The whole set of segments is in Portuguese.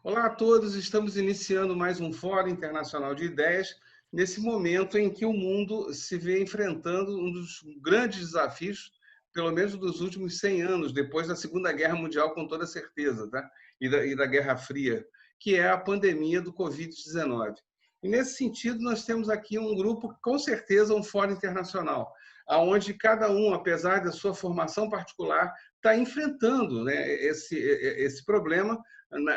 Olá a todos, estamos iniciando mais um Fórum Internacional de Ideias, nesse momento em que o mundo se vê enfrentando um dos grandes desafios, pelo menos dos últimos 100 anos, depois da Segunda Guerra Mundial, com toda certeza, tá? E da Guerra Fria, que é a pandemia do Covid-19. E, nesse sentido, nós temos aqui um grupo, com certeza, um Fórum Internacional, onde cada um, apesar da sua formação particular, está enfrentando, né, esse problema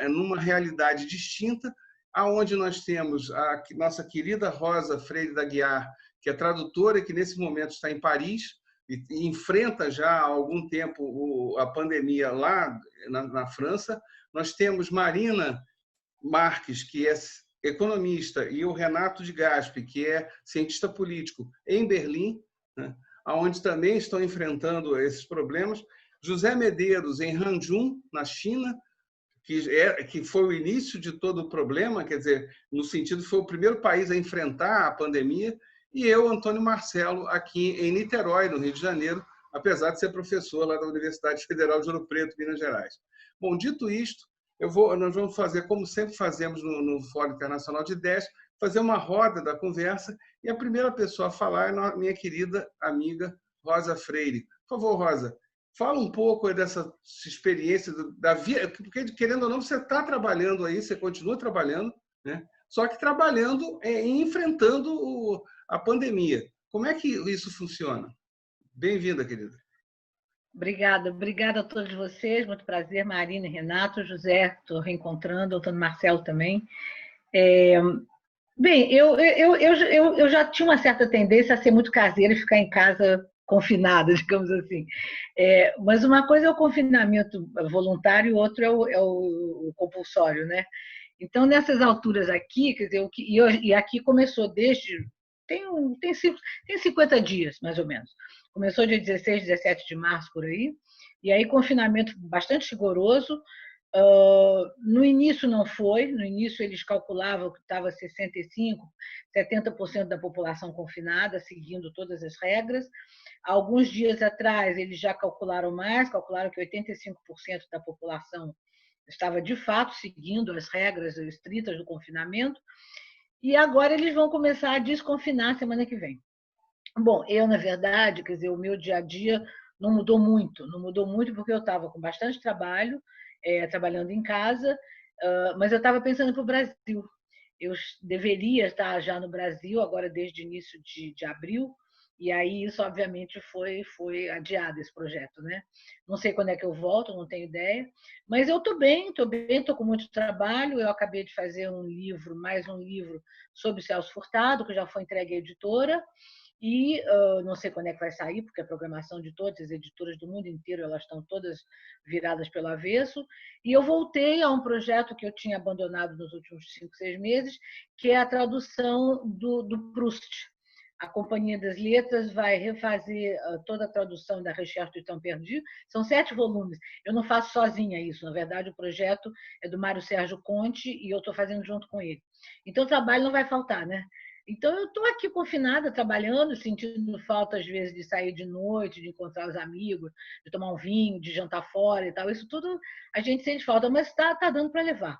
numa realidade distinta, aonde nós temos a nossa querida Rosa Freire da Guiar, que é tradutora e que nesse momento está em Paris e enfrenta já há algum tempo a pandemia lá na França. Nós temos Marina Marques, que é economista, e o Renato de Gaspe, que é cientista político, em Berlim, né, onde também estão enfrentando esses problemas. José Medeiros, em Hangzhou, na China, que foi o início de todo o problema, quer dizer, no sentido, foi o primeiro país a enfrentar a pandemia, e eu, Antônio Marcelo, aqui em Niterói, no Rio de Janeiro, apesar de ser professor lá da Universidade Federal de Ouro Preto, Minas Gerais. Bom, dito isto, nós vamos fazer, como sempre fazemos no Fórum Internacional de Ideias, fazer uma roda da conversa, e a primeira pessoa a falar é a minha querida amiga Rosa Freire. Por favor, Rosa, fala um pouco dessa experiência da vida, porque, querendo ou não, você está trabalhando aí, você continua trabalhando, né? Só que trabalhando e enfrentando a pandemia. Como é que isso funciona? Bem-vinda, querida. Obrigada a todos vocês, muito prazer, Marina e Renato, José, estou reencontrando, Antônio Marcelo também. Bem, eu já tinha uma certa tendência a ser muito caseira e ficar em casa confinada, digamos assim. Mas uma coisa é o confinamento voluntário, outra é o compulsório, né? Então, nessas alturas aqui, quer dizer, e aqui começou desde... Tem 50 dias, mais ou menos. Começou dia 16, 17 de março, por aí. E aí, confinamento bastante rigoroso. No início não foi, no início eles calculavam que estava 65%, 70% da população confinada, seguindo todas as regras. Alguns dias atrás eles já calcularam mais, calcularam que 85% da população estava de fato seguindo as regras estritas do confinamento, e agora eles vão começar a desconfinar semana que vem. Bom, eu, na verdade, quer dizer, o meu dia a dia não mudou muito porque eu estava com bastante trabalho, trabalhando em casa, mas eu estava pensando para o Brasil. Eu deveria estar já no Brasil, agora desde o início de abril, e aí isso, obviamente, foi adiado, esse projeto, né? Não sei quando é que eu volto, não tenho ideia, mas eu estou bem, estou com muito trabalho. Eu acabei de fazer mais um livro sobre Celso Furtado, que já foi entregue à editora, e não sei quando é que vai sair, porque a programação de todas as editoras do mundo inteiro, elas estão todas viradas pelo avesso, e eu voltei a um projeto que eu tinha abandonado nos últimos 5, 6 meses, que é a tradução do Proust. A Companhia das Letras vai refazer toda a tradução da Recherche du Temps Perdu. São 7 volumes. Eu não faço sozinha isso. Na verdade, o projeto é do Mário Sérgio Conte e eu estou fazendo junto com ele. Então, o trabalho não vai faltar, né? Então, eu estou aqui confinada, trabalhando, sentindo falta, às vezes, de sair de noite, de encontrar os amigos, de tomar um vinho, de jantar fora e tal. Isso tudo a gente sente falta, mas está dando para levar.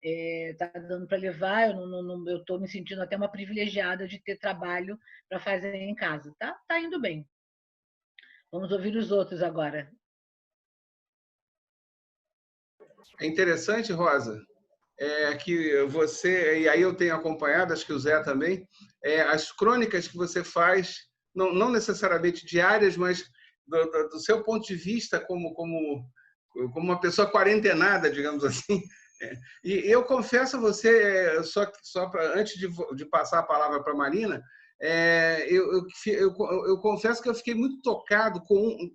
Está dando para levar, eu estou me sentindo até uma privilegiada de ter trabalho para fazer em casa. Tá indo bem. Vamos ouvir os outros agora. É interessante, Rosa, que você, e aí eu tenho acompanhado, acho que o Zé também, as crônicas que você faz, não necessariamente diárias, mas do seu ponto de vista como uma pessoa quarentenada, digamos assim. E eu confesso a você, antes de passar a palavra para a Marina, eu confesso que eu fiquei muito tocado com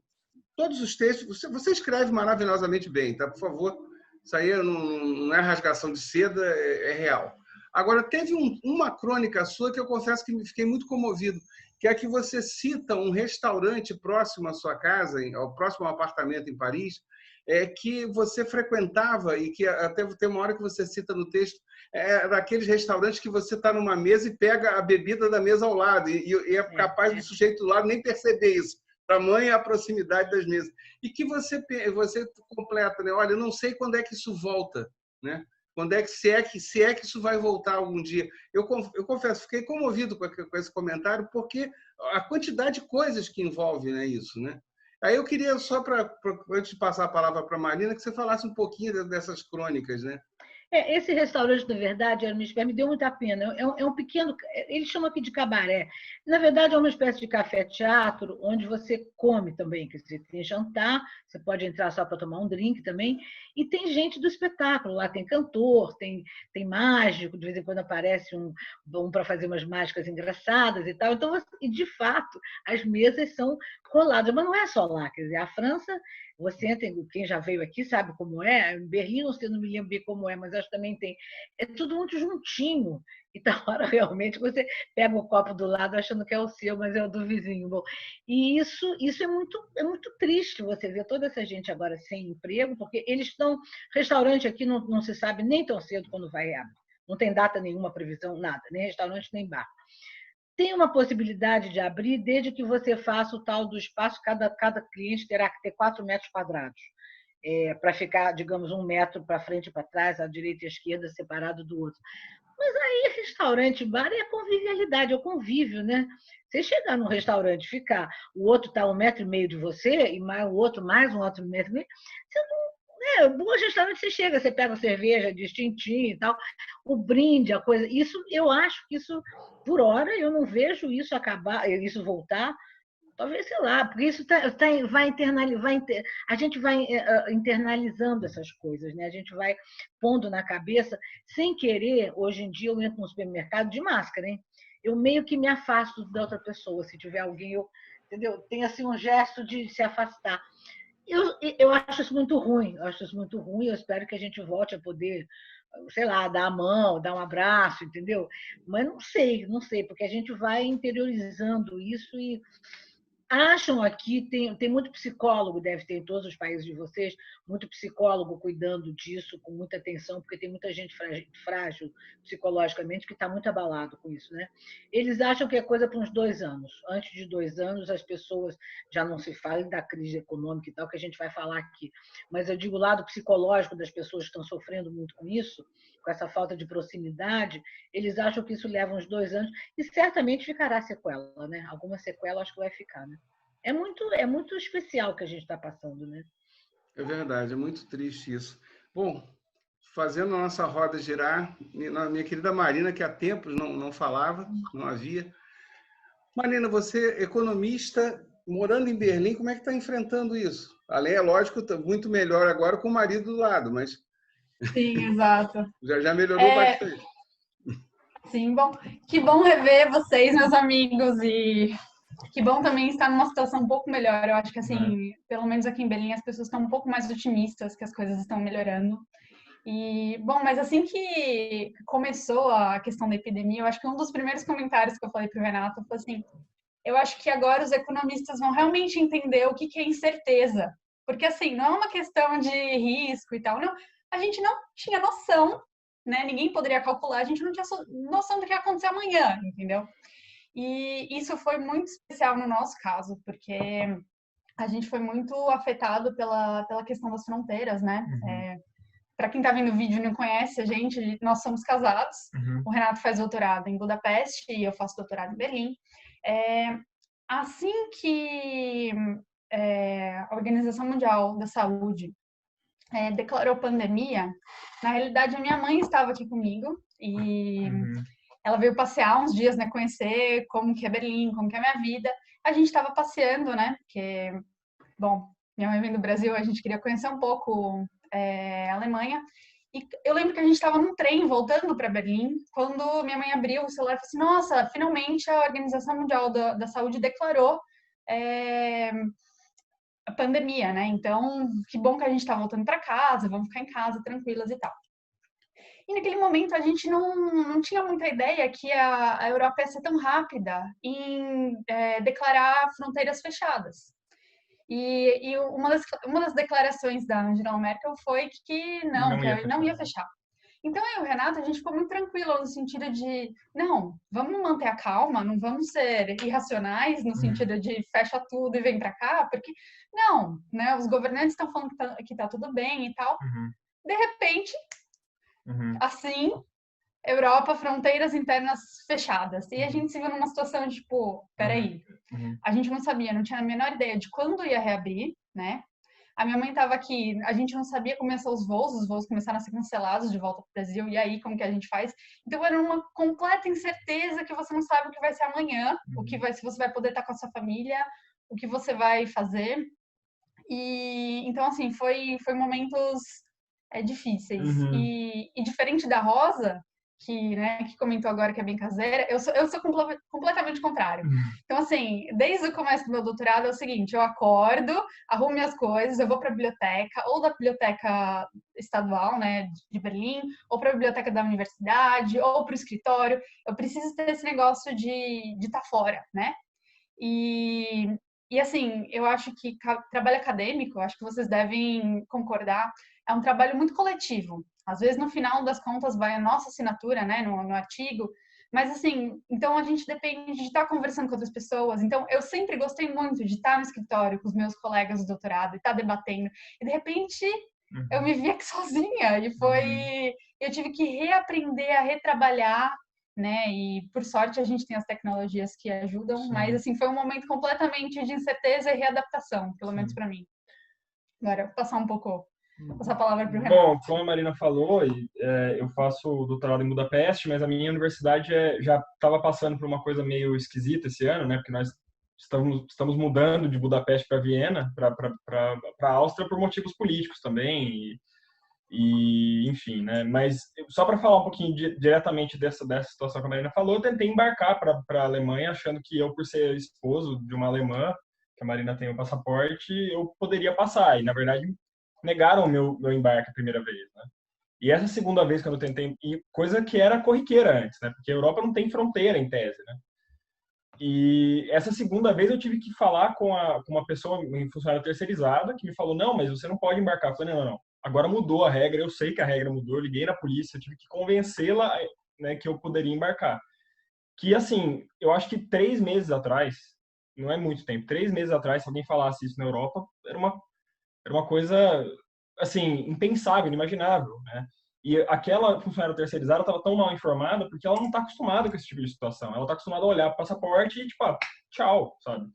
todos os textos. Você escreve maravilhosamente bem, tá? Por favor, isso aí não é rasgação de seda, é real. Agora, teve uma crônica sua que eu confesso que me fiquei muito comovido, que é que você cita um restaurante próximo à sua casa, próximo ao apartamento em Paris, que você frequentava e que até tem uma hora que você cita no texto, daqueles restaurantes que você está numa mesa e pega a bebida da mesa ao lado e é capaz do sujeito do lado nem perceber isso. Tamanha a proximidade das mesas. E que você completa, né? Olha, eu não sei quando é que isso volta, né? Quando é que se é que isso vai voltar algum dia? Eu confesso, fiquei comovido com esse comentário, porque a quantidade de coisas que envolve, né, isso, né? Aí eu queria só antes de passar a palavra para a Marina, que você falasse um pouquinho dessas crônicas, né? Esse restaurante, na verdade, era uma espécie, me deu muita pena. É um pequeno, eles chamam aqui de cabaré. Na verdade, é uma espécie de café-teatro, onde você come também, quer dizer, tem jantar, você pode entrar só para tomar um drink também, e tem gente do espetáculo. Lá tem cantor, tem mágico, de vez em quando aparece um para fazer umas mágicas engraçadas e tal. Então, e de fato, as mesas são coladas, mas não é só lá, quer dizer, a França. Você entra, quem já veio aqui sabe como é. Em Berlim, não me lembro bem como é, mas acho que também tem. É tudo muito juntinho. E na hora realmente você pega o copo do lado achando que é o seu, mas é o do vizinho. Bom, e isso é muito triste você ver toda essa gente agora sem emprego, porque eles estão. Restaurante aqui não se sabe nem tão cedo quando vai abrir. Não tem data nenhuma, previsão, nada, nem restaurante, nem bar. Tem uma possibilidade de abrir desde que você faça o tal do espaço, cada cliente terá que ter 4 metros quadrados, para ficar, digamos, 1 metro para frente e para trás, à direita e à esquerda, separado do outro. Mas aí, restaurante, bar é a convivialidade, é o convívio, né? Você chegar num restaurante, ficar, o outro está 1,5 metro de você, e mais, o outro mais 1,5 metro, você não. Bom restaurante, você chega, você pega a cerveja distintinho e tal, o brinde, a coisa. Isso, eu acho que isso, por hora, eu não vejo isso acabar, isso voltar. Talvez, sei lá, porque isso vai internalizar, a gente vai internalizando essas coisas, né? A gente vai pondo na cabeça, sem querer. Hoje em dia eu entro no supermercado de máscara, hein? Eu meio que me afasto da outra pessoa. Se tiver alguém, entendeu? Tem assim um gesto de se afastar. Eu acho isso muito ruim, eu espero que a gente volte a poder, sei lá, dar a mão, dar um abraço, entendeu? Mas não sei, porque a gente vai interiorizando isso e acham aqui, tem muito psicólogo, deve ter em todos os países de vocês, muito psicólogo cuidando disso com muita atenção, porque tem muita gente frágil psicologicamente que está muito abalado com isso, né? Eles acham que é coisa para uns 2 anos. Antes de 2 anos, as pessoas já não se falam da crise econômica e tal, que a gente vai falar aqui. Mas eu digo o lado psicológico das pessoas que estão sofrendo muito com isso, com essa falta de proximidade, eles acham que isso leva uns 2 anos e certamente ficará sequela, né? Alguma sequela acho que vai ficar, né? É muito especial o que a gente está passando, né? É verdade, é muito triste isso. Bom, fazendo a nossa roda girar, minha querida Marina, que há tempos não falava, não havia. Marina, você, economista, morando em Berlim, como é que está enfrentando isso? Além, é lógico, está muito melhor agora com o marido do lado, mas Sim, exato. já melhorou bastante. Sim, bom, que bom rever vocês, meus amigos, e que bom também estar numa situação um pouco melhor. Eu acho que, assim, pelo menos aqui em Belém, as pessoas estão um pouco mais otimistas que as coisas estão melhorando. E, bom, mas assim que começou a questão da epidemia, eu acho que um dos primeiros comentários que eu falei para o Renato foi assim: eu acho que agora os economistas vão realmente entender o que é incerteza. Porque, assim, não é uma questão de risco e tal, não. A gente não tinha noção, né? Ninguém poderia calcular, a gente não tinha noção do que ia acontecer amanhã, entendeu? E isso foi muito especial no nosso caso, porque a gente foi muito afetado pela questão das fronteiras, né? Para quem está vendo o vídeo e não conhece a gente, nós somos casados. O Renato faz doutorado em Budapeste e eu faço doutorado em Berlim. Assim que a Organização Mundial da Saúde declarou pandemia, na realidade a minha mãe estava aqui comigo e ela veio passear uns dias, né, conhecer como que é Berlim, como que é a minha vida. A gente estava passeando, né, porque, bom, minha mãe vem do Brasil, a gente queria conhecer um pouco a Alemanha. E eu lembro que a gente estava num trem voltando para Berlim, quando minha mãe abriu o celular e falou assim: nossa, finalmente a Organização Mundial da Saúde declarou a pandemia, né? Então, que bom que a gente está voltando para casa, vamos ficar em casa tranquilas e tal. E naquele momento a gente não tinha muita ideia que a Europa ia ser tão rápida em declarar fronteiras fechadas. E uma das declarações da Angela Merkel foi que não ia fechar. Então, eu e o Renato, a gente ficou muito tranquilo no sentido de, não, vamos manter a calma, não vamos ser irracionais no sentido de fecha tudo e vem para cá, porque, não, né, os governantes estão falando que tá tudo bem e tal. De repente, Assim, Europa, fronteiras internas fechadas. E a gente se viu numa situação de, tipo, peraí, a gente não sabia, não tinha a menor ideia de quando ia reabrir, né? A minha mãe estava aqui, a gente não sabia como iam ser os voos começaram a ser cancelados de volta para o Brasil, e aí, como que a gente faz? Então, era uma completa incerteza que você não sabe o que vai ser amanhã, se você vai poder estar com a sua família, o que você vai fazer. E, então, assim, foi momentos difíceis. E diferente da Rosa, que comentou agora que é bem caseira, eu sou completamente contrário. Então, assim, desde o começo do meu doutorado é o seguinte, eu acordo, arrumo minhas coisas, eu vou para a biblioteca, ou da biblioteca estadual, né, de Berlim, ou para a biblioteca da universidade, ou para o escritório. Eu preciso ter esse negócio de estar fora, né? E assim, eu acho que trabalho acadêmico, acho que vocês devem concordar, é um trabalho muito coletivo. Às vezes, no final das contas, vai a nossa assinatura, né, no artigo, mas assim, então a gente depende de estar conversando com outras pessoas. Então, eu sempre gostei muito de estar no escritório com os meus colegas do doutorado e estar debatendo. E de repente, eu me vi aqui sozinha e eu tive que reaprender a retrabalhar, né? E por sorte a gente tem as tecnologias que ajudam, mas assim foi um momento completamente de incerteza e readaptação, pelo menos para mim. Agora, eu vou passar a palavra para o Renato. Bom, como a Marina falou, eu faço doutorado em Budapeste, mas a minha universidade já estava passando por uma coisa meio esquisita esse ano, né? Porque nós estamos mudando de Budapeste para Viena, para a Áustria, por motivos políticos também. Enfim, né? Mas só para falar um pouquinho diretamente dessa situação que a Marina falou, eu tentei embarcar para a Alemanha, achando que eu, por ser esposo de uma alemã, que a Marina tem o passaporte, eu poderia passar. E, na verdade, negaram o meu embarque a primeira vez, né? E essa segunda vez que eu tentei, coisa que era corriqueira antes, né? Porque a Europa não tem fronteira, em tese, né? E essa segunda vez eu tive que falar com uma pessoa, um funcionário terceirizada, que me falou, não, mas você não pode embarcar. Eu falei, não. Agora mudou a regra, eu sei que a regra mudou, eu liguei na polícia, eu tive que convencê-la, né, que eu poderia embarcar. Que, assim, eu acho que 3 meses atrás, não é muito tempo, 3 meses atrás, se alguém falasse isso na Europa, era uma coisa, assim, impensável, inimaginável, né? E aquela funcionária terceirizada estava tão mal informada porque ela não está acostumada com esse tipo de situação. Ela está acostumada a olhar para o passaporte e, tipo, tchau, sabe?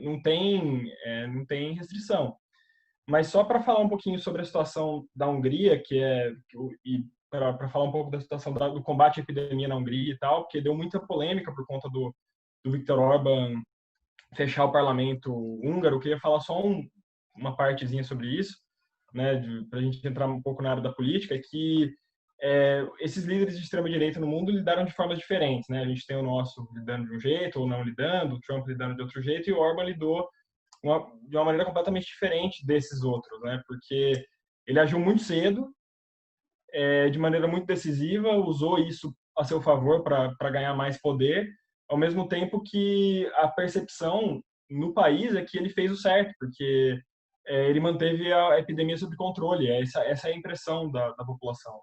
Não tem restrição. Mas só para falar um pouquinho sobre a situação da Hungria, e para falar um pouco da situação do combate à epidemia na Hungria e tal, porque deu muita polêmica por conta do Viktor Orbán fechar o parlamento húngaro. Eu queria falar só uma partezinha sobre isso, né, para a gente entrar um pouco na área da política, que esses líderes de extrema-direita no mundo lidaram de formas diferentes, né? A gente tem o nosso lidando de um jeito ou não lidando, o Trump lidando de outro jeito, e o Orbán lidou de uma maneira completamente diferente desses outros, né? Porque ele agiu muito cedo, de maneira muito decisiva, usou isso a seu favor para ganhar mais poder, ao mesmo tempo que a percepção no país é que ele fez o certo, porque ele manteve a epidemia sob controle. Essa é a impressão da população.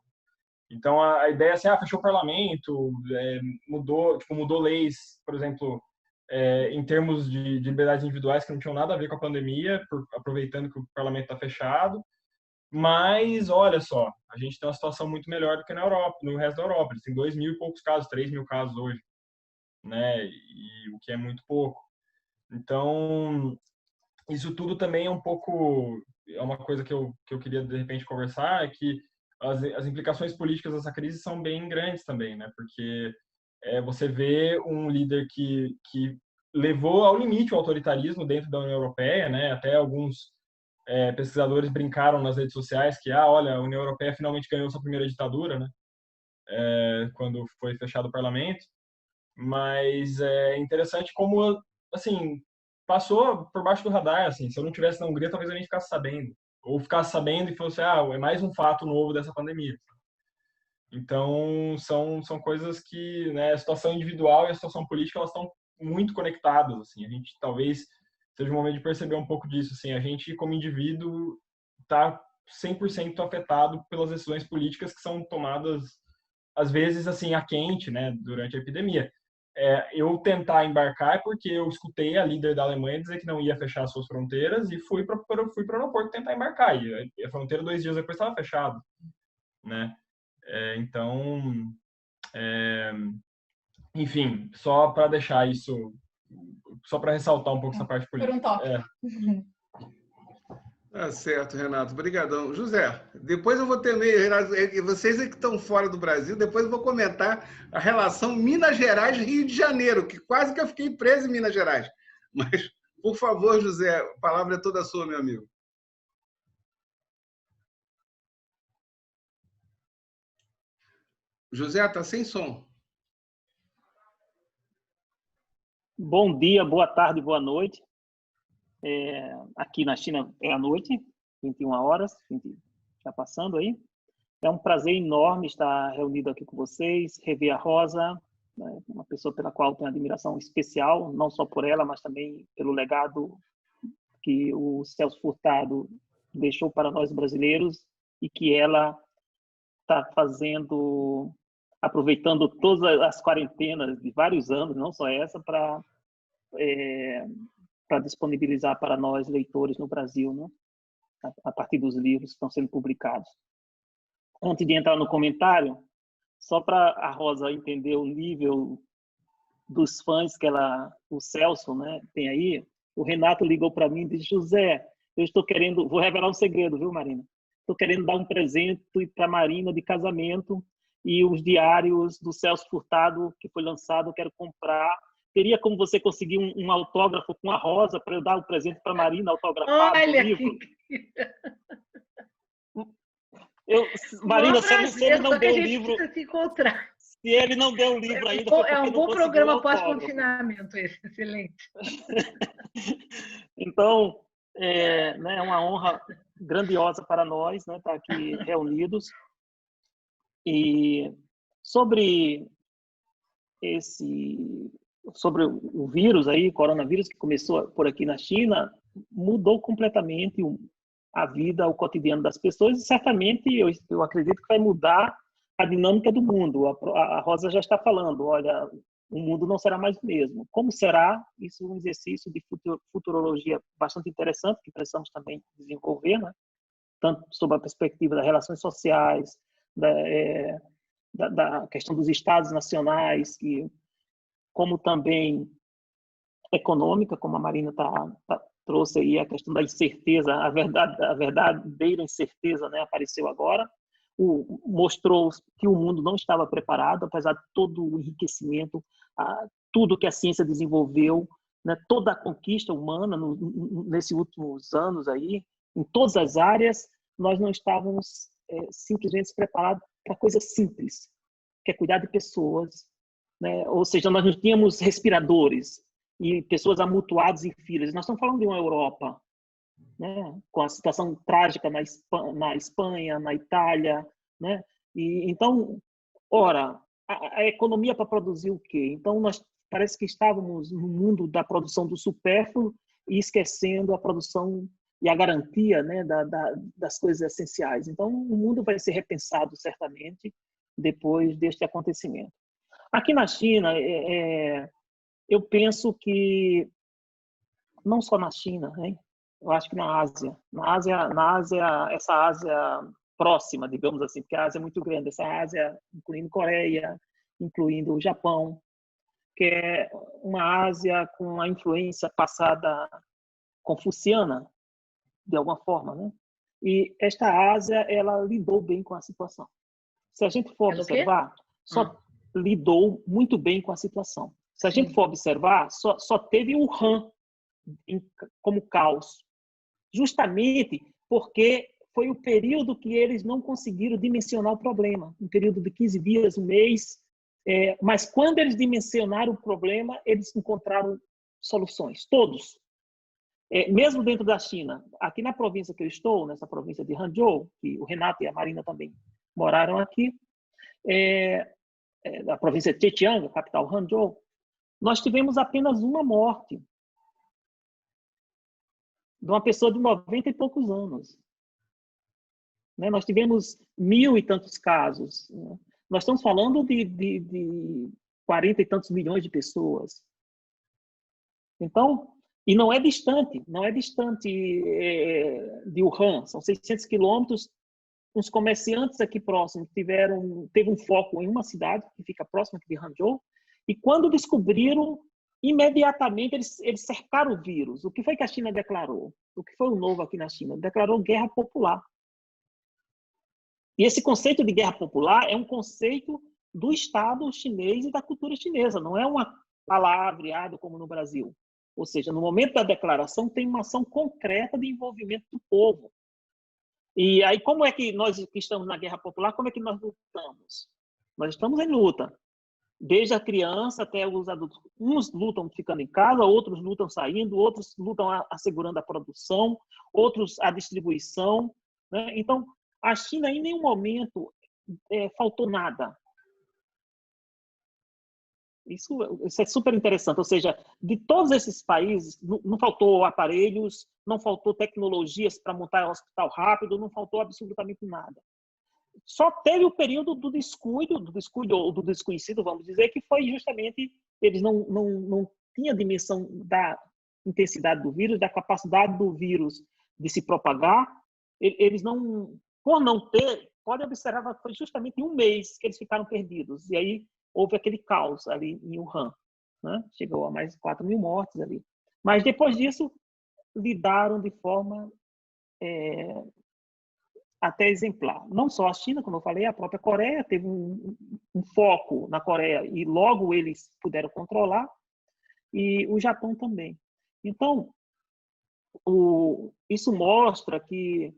Então, a ideia é assim, fechou o parlamento, mudou leis, por exemplo, em termos de liberdades individuais que não tinham nada a ver com a pandemia, aproveitando que o parlamento está fechado. Mas, olha só, a gente tem uma situação muito melhor do que na Europa, no resto da Europa. Eles têm 2.000 e poucos casos, 3.000 casos hoje, né? E o que é muito pouco. Então, isso tudo também é uma coisa que eu queria, de repente, conversar, é que as implicações políticas dessa crise são bem grandes também, né? Porque você vê um líder que levou ao limite o autoritarismo dentro da União Europeia, né? Até alguns pesquisadores brincaram nas redes sociais que, olha, a União Europeia finalmente ganhou sua primeira ditadura, né? Quando foi fechado o parlamento. Mas é interessante como, assim, passou por baixo do radar, assim. Se eu não tivesse na Hungria, talvez eu nem ficasse sabendo. Ou ficasse sabendo e fosse, é mais um fato novo dessa pandemia. Então, são coisas que, né, a situação individual e a situação política, elas estão muito conectadas, assim. A gente talvez seja o momento de perceber um pouco disso, assim. A gente, como indivíduo, está 100% afetado pelas decisões políticas que são tomadas, às vezes, assim, a quente, né, durante a epidemia. Eu tentar embarcar é porque eu escutei a líder da Alemanha dizer que não ia fechar suas fronteiras e fui para o aeroporto tentar embarcar. E a fronteira 2 dias depois estava fechada, né? Então, enfim, só para deixar isso, só para ressaltar um pouco essa parte política. Por um toque. Tá certo, Renato. Obrigadão. José, depois eu vou ter meio, Renato, vocês que estão fora do Brasil, depois eu vou comentar a relação Minas Gerais-Rio de Janeiro, que quase que eu fiquei preso em Minas Gerais. Mas, por favor, José, a palavra é toda sua, meu amigo. José, está sem som. Bom dia, boa tarde, boa noite. Aqui na China é a noite, 21 horas, já passando aí. É um prazer enorme estar reunido aqui com vocês, rever a Rosa, né, uma pessoa pela qual tenho admiração especial, não só por ela, mas também pelo legado que o Celso Furtado deixou para nós brasileiros e que ela está fazendo, aproveitando todas as quarentenas de vários anos, não só essa, para disponibilizar para nós, leitores no Brasil, né? A partir dos livros que estão sendo publicados. Antes de entrar no comentário, só para a Rosa entender o nível dos fãs que o Celso, né, tem aí, o Renato ligou para mim e disse: José, eu estou querendo, vou revelar um segredo, viu, Marina? Estou querendo dar um presente para a Marina de casamento e os diários do Celso Furtado, que foi lançado, eu quero comprar. Teria como você conseguir um autógrafo com a Rosa para eu dar o presente para a Marina autografado no livro? Marina, se ele não deu o livro... Se ele não deu o livro ainda... É um bom programa pós-confinamento esse, excelente. Então, é uma honra grandiosa para nós, né, estar aqui reunidos. E sobre o vírus aí, coronavírus, que começou por aqui na China, mudou completamente a vida, o cotidiano das pessoas, e certamente eu acredito que vai mudar a dinâmica do mundo. A Rosa já está falando, olha, o mundo não será mais o mesmo. Como será? Isso é um exercício de futurologia bastante interessante, que precisamos também desenvolver, né? Tanto sob a perspectiva das relações sociais, da questão dos estados nacionais, como também econômica, como a Marina trouxe aí a questão da incerteza, a verdadeira incerteza, né, apareceu agora, mostrou que o mundo não estava preparado, apesar de todo o enriquecimento, tudo que a ciência desenvolveu, né, toda a conquista humana nesses últimos anos aí, em todas as áreas, nós não estávamos simplesmente preparados para coisas simples, que é cuidar de pessoas, né? Ou seja, nós não tínhamos respiradores e pessoas amontoadas em filas. Nós estamos falando de uma Europa, né, com a situação trágica na Espanha, na Itália, né? E então, ora, a economia para produzir o quê? Então, nós parece que estávamos no mundo da produção do supérfluo e esquecendo a produção e a garantia, né, das coisas essenciais. Então, o mundo vai ser repensado certamente depois deste acontecimento. Aqui na China, eu penso que não só na China, né? Eu acho que na Ásia, essa Ásia próxima, digamos assim, porque a Ásia é muito grande, essa Ásia, incluindo Coreia, incluindo o Japão, que é uma Ásia com a influência passada confuciana, de alguma forma, né? E esta Ásia, ela lidou bem com a situação. Se a gente for observar, lidou muito bem com a situação. Se a gente for observar, só teve o Han como caos, justamente porque foi o período que eles não conseguiram dimensionar o problema, um período de 15 dias, um mês, mas quando eles dimensionaram o problema, eles encontraram soluções, todos. Mesmo dentro da China, aqui na província que eu estou, nessa província de Hangzhou, que o Renato e a Marina também moraram aqui, da província de Zhejiang, a capital Hangzhou, nós tivemos apenas uma morte de uma pessoa de 90 e poucos anos. Né? Nós tivemos 1000 e tantos casos. Né? Nós estamos falando de 40 e tantos milhões de pessoas. Então, e não é distante de Wuhan, são 600 quilômetros uns comerciantes aqui próximos teve um foco em uma cidade que fica próxima aqui de Hangzhou, e quando descobriram, imediatamente eles cercaram o vírus. O que foi que a China declarou? O que foi o novo aqui na China? Declarou guerra popular. E esse conceito de guerra popular é um conceito do Estado chinês e da cultura chinesa, não é uma palavreada como no Brasil. Ou seja, no momento da declaração tem uma ação concreta de envolvimento do povo. E aí, como é que nós que estamos na guerra popular, como é que nós lutamos? Nós estamos em luta. Desde a criança até os adultos. Uns lutam ficando em casa, outros lutam saindo, outros lutam assegurando a produção, outros a distribuição, né? Então, a China em nenhum momento faltou nada. Isso é super interessante. Ou seja, de todos esses países, não faltou aparelhos, não faltou tecnologias para montar um hospital rápido, não faltou absolutamente nada. Só teve o período do descuido ou do desconhecido, vamos dizer, que foi justamente eles não tinham a dimensão da intensidade do vírus, da capacidade do vírus de se propagar. Eles não, por não ter, pode observar que foi justamente um mês que eles ficaram perdidos. E aí houve aquele caos ali em Wuhan, né? Chegou a mais de 4.000 mortes ali. Mas depois disso, lidaram de forma até exemplar. Não só a China, como eu falei, a própria Coreia teve um foco na Coreia e logo eles puderam controlar, e o Japão também. Então, isso mostra que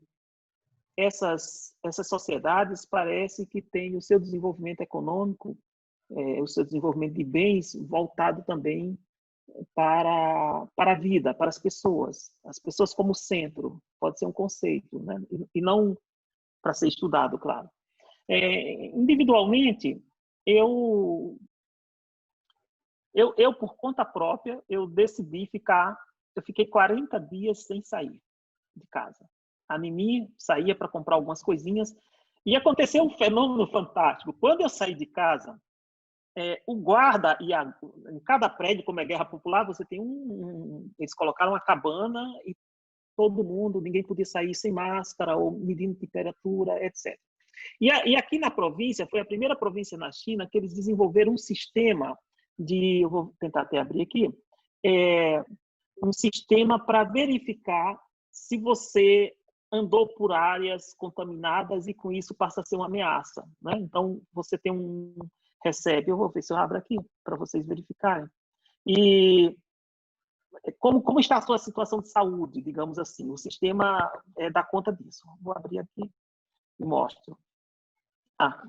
essas sociedades parece que têm o seu desenvolvimento econômico, o seu desenvolvimento de bens voltado também para a vida, para as pessoas como centro, pode ser um conceito, né? E não para ser estudado, claro. Individualmente, eu por conta própria, eu decidi eu fiquei 40 dias sem sair de casa. A Mimi saía para comprar algumas coisinhas e aconteceu um fenômeno fantástico. Quando eu saí de casa, o guarda, em cada prédio, como é guerra popular, você tem eles colocaram uma cabana e todo mundo, ninguém podia sair sem máscara ou medindo temperatura, etc. E aqui na província, foi a primeira província na China que eles desenvolveram um sistema eu vou tentar até abrir aqui, um sistema para verificar se você andou por áreas contaminadas e com isso passa a ser uma ameaça, né? Então, você tem recebe, eu vou ver se eu abro aqui para vocês verificarem. E como está a sua situação de saúde, digamos assim, o sistema dá conta disso. Vou abrir aqui e mostro.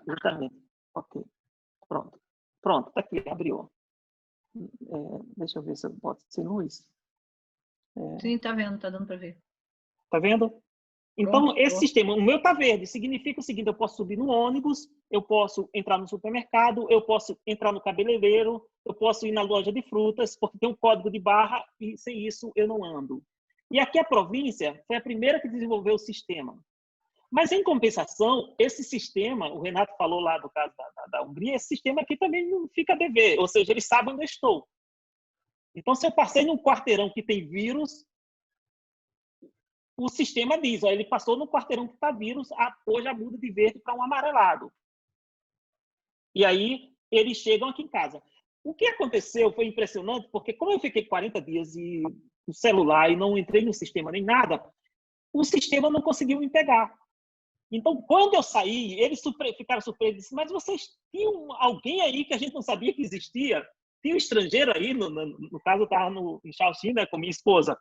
Justamente. Ok. Pronto, está aqui, abriu. Deixa eu ver se eu boto sem luz. Sim, está vendo, está dando para ver. Está vendo? Então, esse sistema, o meu está verde, significa o seguinte: eu posso subir no ônibus, eu posso entrar no supermercado, eu posso entrar no cabeleireiro, eu posso ir na loja de frutas, porque tem um código de barra e sem isso eu não ando. E aqui a província foi a primeira que desenvolveu o sistema. Mas, em compensação, esse sistema, o Renato falou lá do caso da Hungria, esse sistema aqui também não fica a dever, ou seja, eles sabem onde eu estou. Então, se eu passei num quarteirão que tem vírus, o sistema diz, ele passou no quarteirão que está vírus, a cor já muda de verde para um amarelado. E aí, eles chegam aqui em casa. O que aconteceu foi impressionante, porque como eu fiquei 40 dias no celular e não entrei no sistema nem nada, o sistema não conseguiu me pegar. Então, quando eu saí, eles ficaram surpresos e disseram: mas vocês tinham alguém aí que a gente não sabia que existia? Tinha um estrangeiro aí, no caso, eu estava em Shaoxing, né, com minha esposa.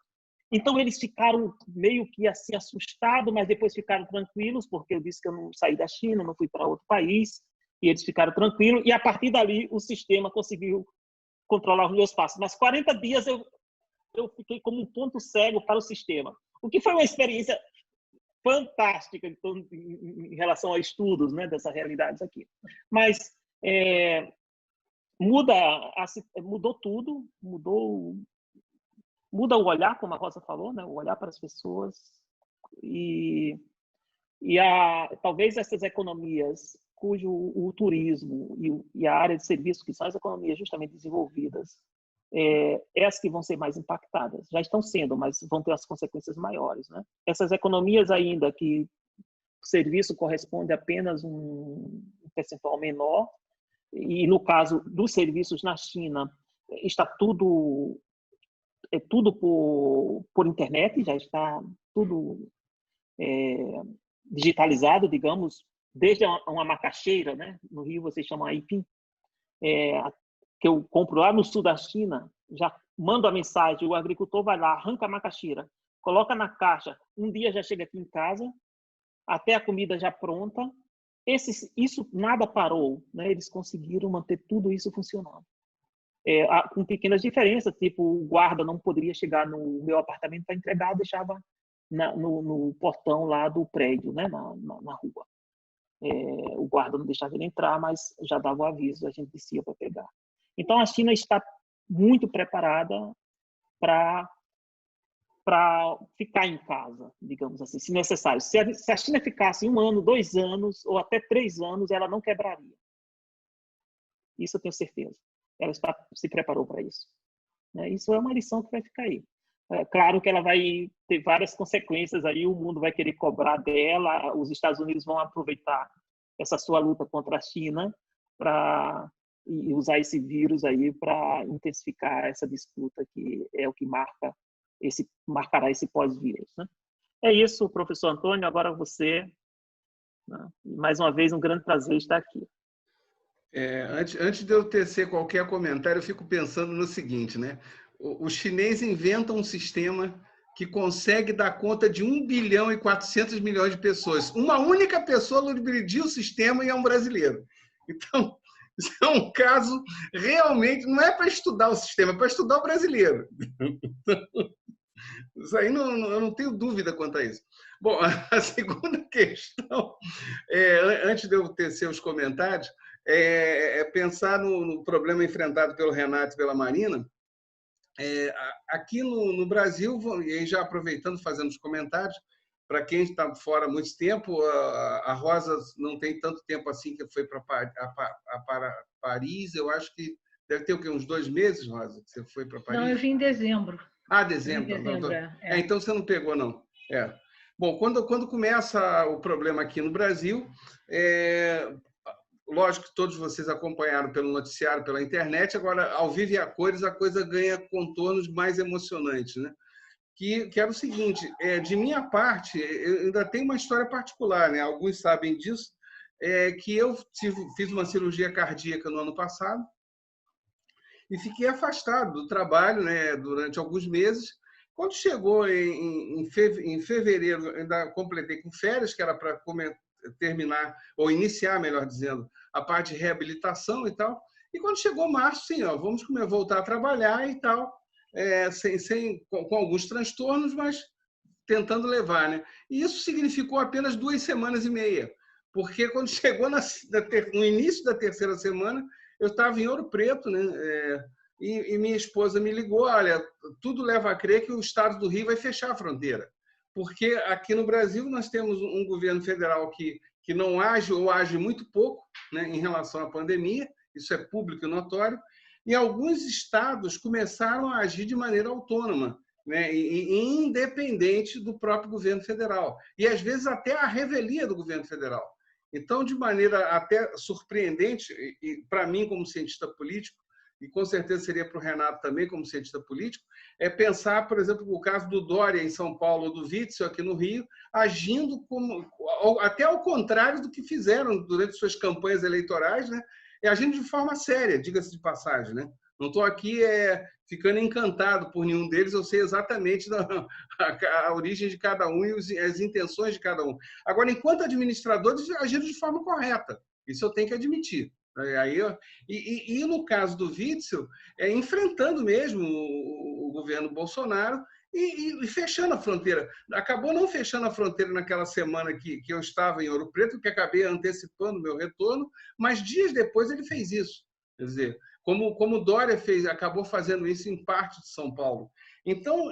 Então, eles ficaram meio que assim assustados, mas depois ficaram tranquilos, porque eu disse que eu não saí da China, não fui para outro país, e eles ficaram tranquilos, e a partir dali o sistema conseguiu controlar os meus passos. Mas 40 dias eu fiquei como um ponto cego para o sistema, o que foi uma experiência fantástica em relação a estudos, né, dessas realidades aqui. Mas mudou tudo, muda o olhar, como a Rosa falou, né, o olhar para as pessoas, e talvez essas economias cujo o turismo e a área de serviço, que são as economias justamente desenvolvidas, as que vão ser mais impactadas. Já estão sendo, mas vão ter as consequências maiores, né? Essas economias ainda que serviço corresponde a apenas um percentual menor. E no caso dos serviços na China, está tudo por internet, já está tudo digitalizado, digamos, desde uma macaxeira, né? No Rio vocês chamam Aipim, que eu compro lá no sul da China, já mando a mensagem, o agricultor vai lá, arranca a macaxeira, coloca na caixa, um dia já chega aqui em casa, até a comida já pronta. Isso nada parou, né? Eles conseguiram manter tudo isso funcionando. Com pequenas diferenças, tipo, o guarda não poderia chegar no meu apartamento para entregar, deixava no portão lá do prédio, né? na rua. O guarda não deixava ele entrar, mas já dava o aviso, a gente descia para pegar. Então, a China está muito preparada para ficar em casa, digamos assim, se necessário. Se a China ficasse 1 ano, 2 anos, ou até 3 anos, ela não quebraria. Isso eu tenho certeza. Ela se preparou para isso. Isso é uma lição que vai ficar aí. Claro que ela vai ter várias consequências aí, o mundo vai querer cobrar dela, os Estados Unidos vão aproveitar essa sua luta contra a China e usar esse vírus aí para intensificar essa disputa, que é o que marcará esse pós-vírus, né? É isso, professor Antônio, agora você, né? Mais uma vez, um grande prazer estar aqui. Antes de eu tecer qualquer comentário, eu fico pensando no seguinte, né? O chinês inventa um sistema que consegue dar conta de 1 bilhão e 400 milhões de pessoas. Uma única pessoa ludibridia o sistema e é um brasileiro. Então, isso é um caso realmente, não é para estudar o sistema, é para estudar o brasileiro. Isso aí eu não tenho dúvida quanto a isso. Bom, a segunda questão, antes de eu tecer os comentários, é pensar no problema enfrentado pelo Renato e pela Marina. Aqui no Brasil, e já aproveitando, fazendo os comentários, para quem está fora há muito tempo, a Rosa não tem tanto tempo assim que foi para Paris, eu acho que deve ter o quê? Uns 2 meses, Rosa, que você foi para Paris? Não, eu vim em dezembro. Dezembro. Então você não pegou, não. Bom, quando começa o problema aqui no Brasil, lógico que todos vocês acompanharam pelo noticiário, pela internet, agora, ao vivo e a cores, a coisa ganha contornos mais emocionantes, né? Que era o seguinte, de minha parte, eu ainda tenho uma história particular, né? Alguns sabem disso, que eu fiz uma cirurgia cardíaca no ano passado e fiquei afastado do trabalho, né, durante alguns meses. Quando chegou em fevereiro, ainda completei com férias, que era para terminar, ou iniciar, melhor dizendo, a parte de reabilitação e tal. E quando chegou março, sim, vamos voltar a trabalhar e tal, com alguns transtornos, mas tentando levar, né? E isso significou apenas 2 semanas e meia, porque quando chegou no início da 3ª semana, eu estava em Ouro Preto, né? E minha esposa me ligou, olha, tudo leva a crer que o estado do Rio vai fechar a fronteira, porque aqui no Brasil nós temos um governo federal que não age ou age muito pouco, né, em relação à pandemia, isso é público e notório, e alguns estados começaram a agir de maneira autônoma, né, e independente do próprio governo federal, e às vezes até a revelia do governo federal. Então, de maneira até surpreendente, e para mim como cientista político, e com certeza seria para o Renato também como cientista político, pensar, por exemplo, o caso do Dória em São Paulo, ou do Witzel aqui no Rio, agindo até ao contrário do que fizeram durante suas campanhas eleitorais, né? Agindo de forma séria, diga-se de passagem, né? Não estou aqui ficando encantado por nenhum deles, eu sei exatamente a origem de cada um e as intenções de cada um. Agora, enquanto administradores, agiram de forma correta, isso eu tenho que admitir. E no caso do Witzel, enfrentando mesmo o governo Bolsonaro e fechando a fronteira. Acabou não fechando a fronteira naquela semana que eu estava em Ouro Preto, que acabei antecipando o meu retorno, mas dias depois ele fez isso. Quer dizer, como o Dória acabou fazendo isso em parte de São Paulo. Então,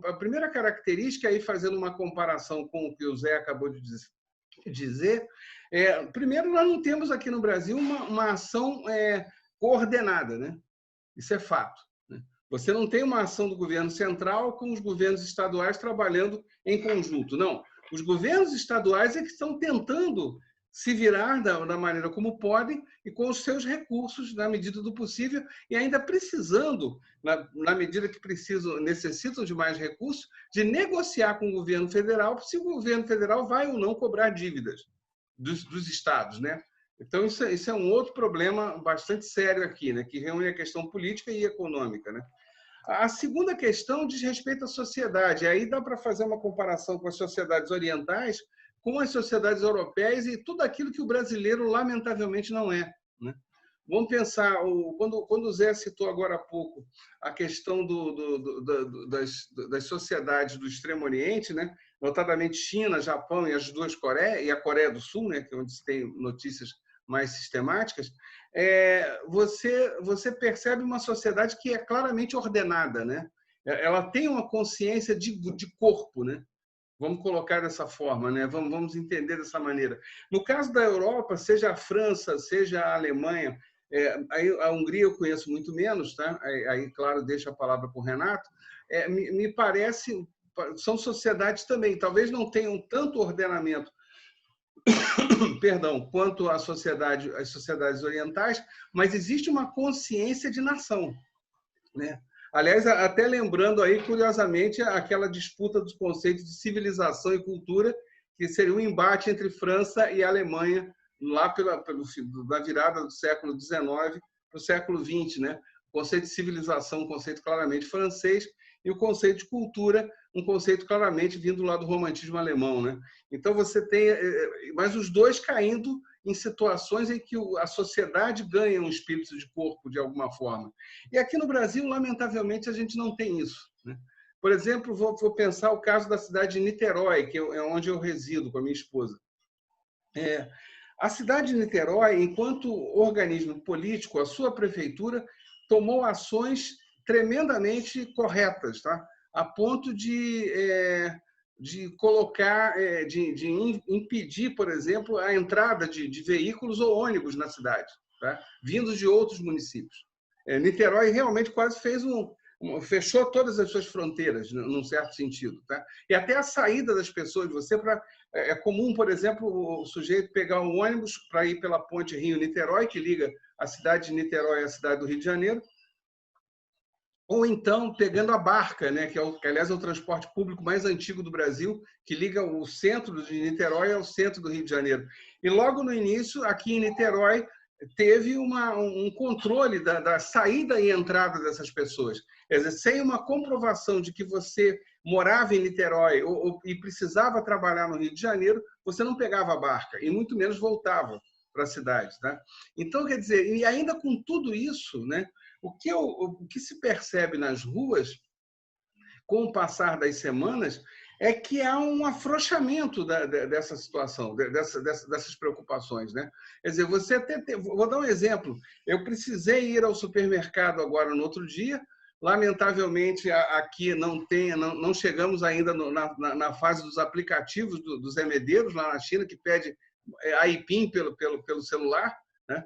a primeira característica, aí fazendo uma comparação com o que o Zé acabou de dizer, primeiro, nós não temos aqui no Brasil uma ação coordenada, né? Isso é fato, né? Você não tem uma ação do governo central com os governos estaduais trabalhando em conjunto, não. Os governos estaduais é que estão tentando se virar da maneira como podem e com os seus recursos, na medida do possível, e ainda precisando, na medida que necessitam de mais recursos, de negociar com o governo federal se o governo federal vai ou não cobrar dívidas dos estados, né? Então, isso é um outro problema bastante sério aqui, né? Que reúne a questão política e econômica, né? A segunda questão diz respeito à sociedade. Aí dá para fazer uma comparação com as sociedades orientais, com as sociedades europeias e tudo aquilo que o brasileiro, lamentavelmente, não é, né? Vamos pensar, quando o Zé citou agora há pouco a questão das sociedades do Extremo Oriente, né? Notadamente China, Japão e as duas Coreias, e a Coreia do Sul, né? Que é onde se tem notícias mais sistemáticas, você percebe uma sociedade que é claramente ordenada, né? Ela tem uma consciência de corpo, né? Vamos colocar dessa forma, né? Vamos entender dessa maneira. No caso da Europa, seja a França, seja a Alemanha, a Hungria eu conheço muito menos, tá? Aí, claro, deixo a palavra para o Renato. Me parece, são sociedades também, talvez não tenham tanto ordenamento, perdão, quanto as sociedades orientais, mas existe uma consciência de nação, né? Aliás, até lembrando aí, curiosamente, aquela disputa dos conceitos de civilização e cultura, que seria um embate entre França e Alemanha, lá na virada do século XIX para o século XX, né? O conceito de civilização, um conceito claramente francês, e o conceito de cultura, um conceito claramente vindo lá do romantismo alemão, né? Então, você tem... Mas os dois caindo em situações em que a sociedade ganha um espírito de corpo, de alguma forma. E aqui no Brasil, lamentavelmente, a gente não tem isso, né? Por exemplo, vou pensar o caso da cidade de Niterói, que é onde eu resido com a minha esposa. A cidade de Niterói, enquanto organismo político, a sua prefeitura tomou ações tremendamente corretas, tá? A ponto de colocar, de impedir, por exemplo, a entrada de veículos ou ônibus na cidade, tá? Vindos de outros municípios. Niterói realmente quase fechou todas as suas fronteiras, num certo sentido, tá? E até a saída das pessoas, é comum, por exemplo, o sujeito pegar um ônibus para ir pela ponte Rio-Niterói, que liga a cidade de Niterói à cidade do Rio de Janeiro, ou então pegando a barca, né, que aliás é o transporte público mais antigo do Brasil, que liga o centro de Niterói ao centro do Rio de Janeiro. E logo no início, aqui em Niterói, teve um controle da saída e entrada dessas pessoas. Quer dizer, sem uma comprovação de que você morava em Niterói e precisava trabalhar no Rio de Janeiro, você não pegava a barca e muito menos voltava para a cidade, tá? Então, quer dizer, e ainda com tudo isso, né, o que se percebe nas ruas, com o passar das semanas, é que há um afrouxamento dessa situação, dessas preocupações, né? Quer dizer, vou dar um exemplo. Eu precisei ir ao supermercado agora no outro dia. Lamentavelmente, aqui não chegamos ainda na fase dos aplicativos dos remedeiros lá na China, que pede Aipim pelo celular, né?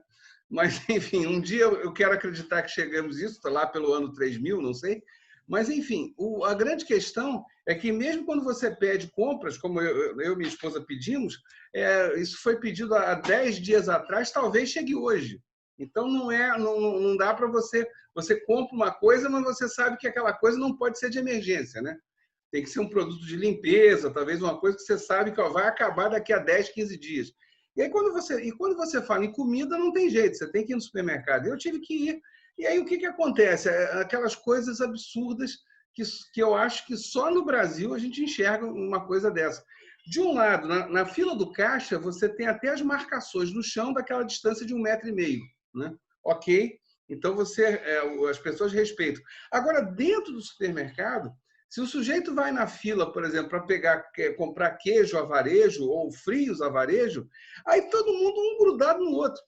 Mas, enfim, um dia eu quero acreditar que chegamos a isso, lá pelo ano 3000, não sei. Mas, enfim, a grande questão é que mesmo quando você pede compras, como eu e minha esposa pedimos, isso foi pedido há 10 dias atrás, talvez chegue hoje. Então, não dá para você compra uma coisa, mas você sabe que aquela coisa não pode ser de emergência, né? Tem que ser um produto de limpeza, talvez uma coisa que você sabe que vai acabar daqui a 10, 15 dias. E aí, quando você fala em comida, não tem jeito, você tem que ir no supermercado. Eu tive que ir. E aí, o que acontece? Aquelas coisas absurdas que eu acho que só no Brasil a gente enxerga uma coisa dessa. De um lado, na fila do caixa, você tem até as marcações no chão daquela distância de 1,5 metro, né? Ok, então as pessoas respeitam. Agora, dentro do supermercado, se o sujeito vai na fila, por exemplo, para comprar queijo a varejo ou frios a varejo, aí todo mundo um grudado no outro.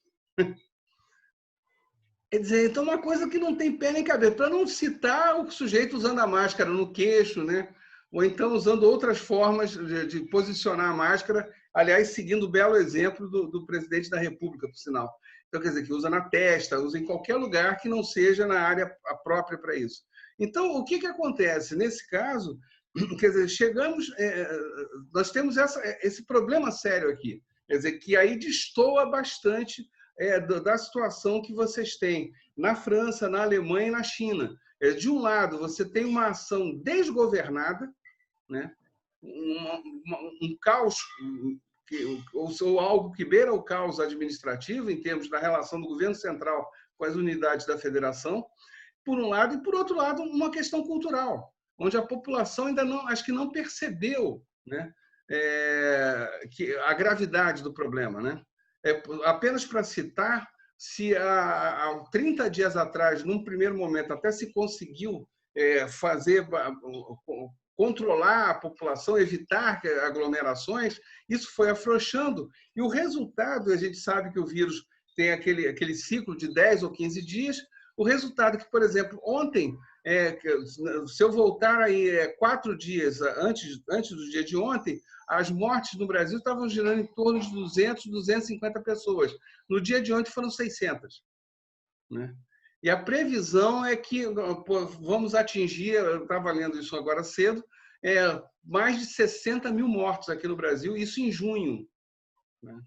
Quer dizer, então uma coisa que não tem pé nem cabeça, para não citar o sujeito usando a máscara no queixo, né? Ou então usando outras formas de posicionar a máscara, aliás, seguindo o belo exemplo do presidente da República, por sinal. Então, quer dizer, que usa na testa, usa em qualquer lugar que não seja na área própria para isso. Então, o que acontece? Nesse caso, Quer dizer, nós temos esse problema sério aqui. Quer dizer, que aí destoa bastante da situação que vocês têm na França, na Alemanha e na China. De um lado, você tem uma ação desgovernada, né? Um caos, ou algo que beira o caos administrativo, em termos da relação do governo central com as unidades da federação, por um lado, e, por outro lado, uma questão cultural, onde a população ainda acho que não percebeu, né, que a gravidade do problema, né? Apenas para citar, se há 30 dias atrás, num primeiro momento, até se conseguiu controlar a população, evitar aglomerações, isso foi afrouxando. E o resultado, a gente sabe que o vírus tem aquele ciclo de 10 ou 15 dias, o resultado que, por exemplo, ontem, se eu voltar aí 4 dias antes do dia de ontem, as mortes no Brasil estavam girando em torno de 200, 250 pessoas. No dia de ontem foram 600. Né? E a previsão é que vamos atingir, eu estava lendo isso agora cedo, mais de 60 mil mortos aqui no Brasil, isso em junho. Né?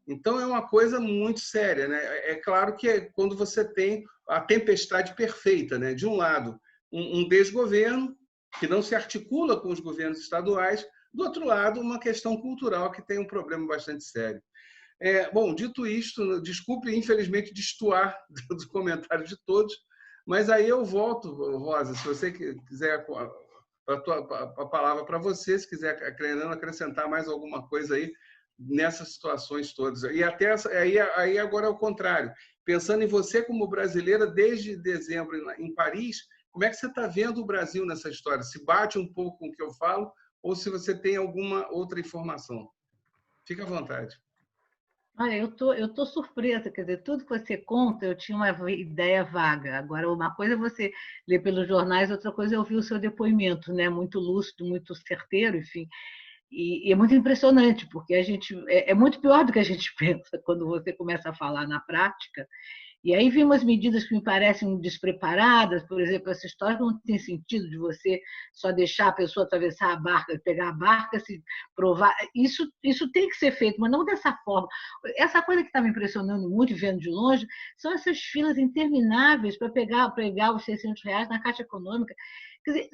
Então, é uma coisa muito séria. Né? É claro que quando você tem a tempestade perfeita, né? De um lado, um desgoverno que não se articula com os governos estaduais, do outro lado, uma questão cultural que tem um problema bastante sério. Bom, dito isto, desculpe, infelizmente, destoar dos comentários de todos, mas aí eu volto, Rosa, se você quiser a palavra para você, se quiser acrescentar mais alguma coisa aí nessas situações todas. E até aí agora é o contrário. Pensando em você como brasileira desde dezembro em Paris, como é que você está vendo o Brasil nessa história? Se bate um pouco com o que eu falo ou se você tem alguma outra informação? Fique à vontade. Olha, eu tô surpresa, quer dizer, tudo que você conta, eu tinha uma ideia vaga. Agora, uma coisa é você ler pelos jornais, outra coisa é ouvir o seu depoimento, né? Muito lúcido, muito certeiro, enfim. E é muito impressionante, porque a gente é muito pior do que a gente pensa quando você começa a falar na prática. E aí vem umas medidas que me parecem despreparadas, por exemplo, essa história não tem sentido de você só deixar a pessoa atravessar a barca, pegar a barca, se provar. Isso tem que ser feito, mas não dessa forma. Essa coisa que está me impressionando muito, vendo de longe, são essas filas intermináveis para pegar os R$ 600 na Caixa Econômica. Quer dizer,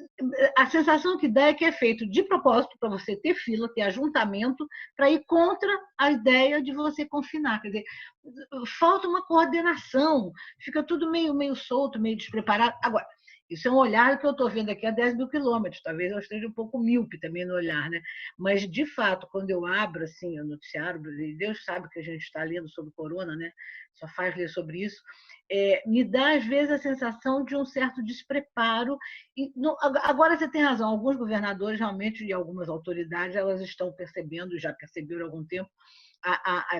a sensação que dá é que é feito de propósito para você ter fila, ter ajuntamento, para ir contra a ideia de você confinar. Quer dizer, falta uma coordenação, fica tudo meio solto, meio despreparado. Agora, isso é um olhar que eu estou vendo aqui a 10 mil quilômetros, talvez eu esteja um pouco míope também no olhar, né? Mas, de fato, quando eu abro assim, o noticiário, e Deus sabe que a gente está lendo sobre corona, né? Só faz ler sobre isso, me dá, às vezes, a sensação de um certo despreparo. E, agora, você tem razão, alguns governadores, realmente, e algumas autoridades, elas estão percebendo, já perceberam há algum tempo,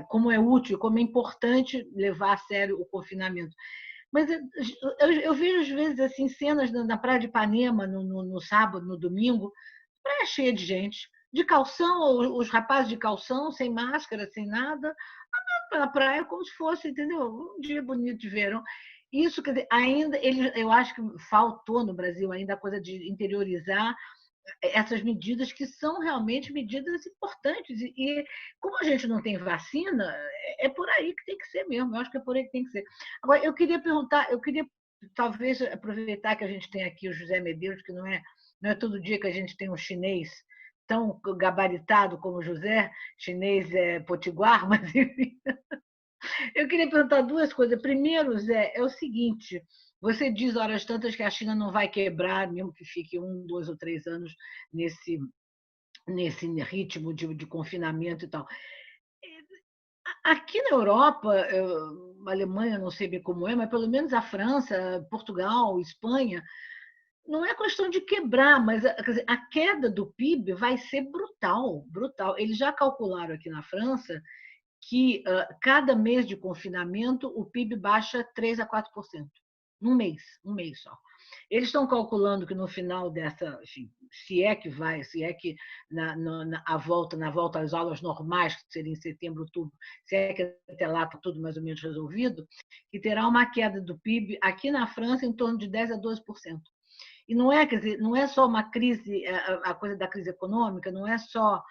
como é útil, como é importante levar a sério o confinamento. Mas eu vejo, às vezes, assim, cenas na Praia de Ipanema, no sábado, no domingo, praia cheia de gente, de calção, os rapazes de calção, sem máscara, sem nada, pela praia como se fosse, entendeu? Um dia bonito de verão. Isso, quer dizer, ainda, eu acho que faltou no Brasil ainda a coisa de interiorizar essas medidas que são realmente medidas importantes. E como a gente não tem vacina, é por aí que tem que ser mesmo. Eu acho que é por aí que tem que ser. Agora, eu queria perguntar, talvez aproveitar que a gente tem aqui o José Medeiros, que não é todo dia que a gente tem um chinês tão gabaritado como o José, chinês potiguar, mas enfim. Eu queria perguntar duas coisas. Primeiro, Zé, é o seguinte: você diz, horas tantas, que a China não vai quebrar, mesmo que fique 1, 2 ou 3 anos nesse ritmo de confinamento e tal. Aqui na Europa, a Alemanha, não sei bem como é, mas pelo menos a França, Portugal, Espanha, não é questão de quebrar, mas quer dizer, a queda do PIB vai ser brutal, brutal. Eles já calcularam aqui na França que cada mês de confinamento o PIB baixa 3 a 4%. Um mês só. Eles estão calculando que no final dessa, enfim, se é que na volta às aulas normais, que seria em setembro, outubro, se é que até lá está tudo mais ou menos resolvido, que terá uma queda do PIB aqui na França em torno de 10 a 12%. E não é, quer dizer, não é só uma crise, a coisa da crise econômica, não é só.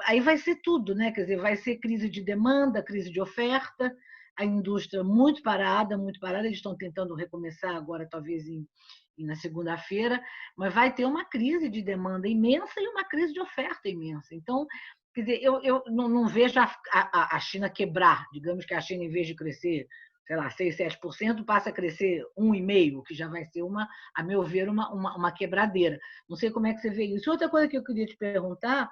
Aí vai ser tudo, né? Quer dizer, vai ser crise de demanda, crise de oferta, a indústria muito parada, eles estão tentando recomeçar agora, talvez na segunda-feira, mas vai ter uma crise de demanda imensa e uma crise de oferta imensa. Então, quer dizer, eu não vejo a China quebrar. Digamos que a China, em vez de crescer, sei lá, 6, 7%, passa a crescer 1,5%, que já vai ser, a meu ver, uma quebradeira. Não sei como é que você vê isso. Outra coisa que eu queria te perguntar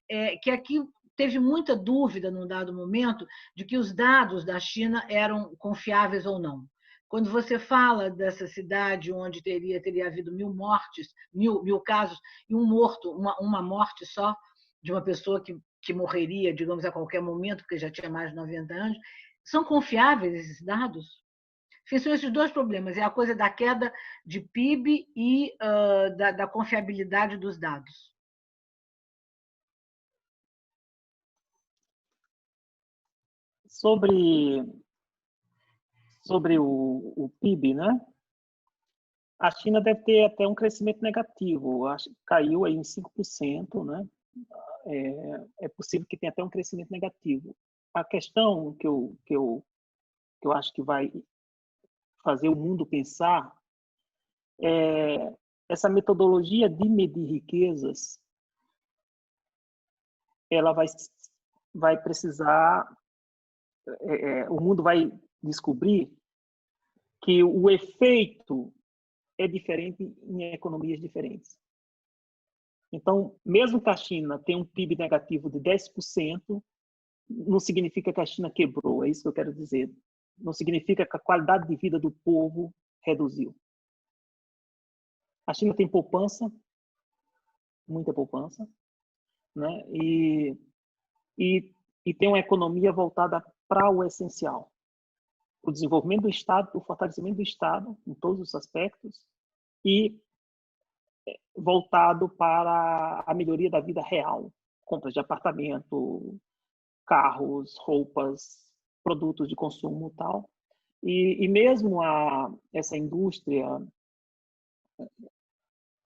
é que aqui teve muita dúvida, num dado momento, de que os dados da China eram confiáveis ou não. Quando você fala dessa cidade onde teria havido 1.000 mortes, 1.000 casos, e um morto, uma morte só, de uma pessoa que morreria, digamos, a qualquer momento, porque já tinha mais de 90 anos, são confiáveis esses dados? São esses dois problemas, é a coisa da queda de PIB e da confiabilidade dos dados. Sobre o PIB, né? A China deve ter até um crescimento negativo, acho que caiu aí em 5%, né? É possível que tenha até um crescimento negativo. A questão que eu acho que vai fazer o mundo pensar é essa metodologia de medir riquezas, ela vai precisar, o mundo vai descobrir que o efeito é diferente em economias diferentes. Então, mesmo que a China tenha um PIB negativo de 10%, não significa que a China quebrou, é isso que eu quero dizer. Não significa que a qualidade de vida do povo reduziu. A China tem poupança, muita poupança, né? E tem uma economia voltada para o essencial. O desenvolvimento do Estado, o fortalecimento do Estado, em todos os aspectos, e voltado para a melhoria da vida real. Compras de apartamento, carros, roupas, produtos de consumo e tal. E mesmo essa indústria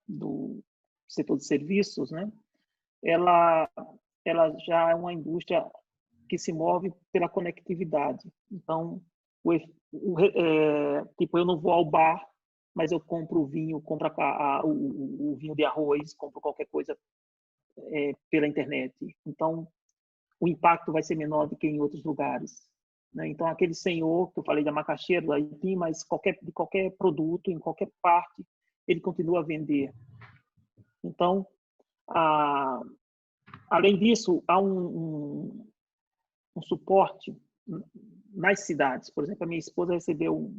do setor de serviços, né, ela já é uma indústria que se move pela conectividade. Então, tipo, eu não vou ao bar, mas eu compro o vinho, compro o vinho de arroz, compro qualquer coisa pela internet. Então, o impacto vai ser menor do que em outros lugares, né? Então, aquele senhor que eu falei da macaxeira, do Haiti, mas de qualquer produto, em qualquer parte, ele continua a vender. Então, além disso, há um suporte nas cidades. Por exemplo, a minha esposa recebeu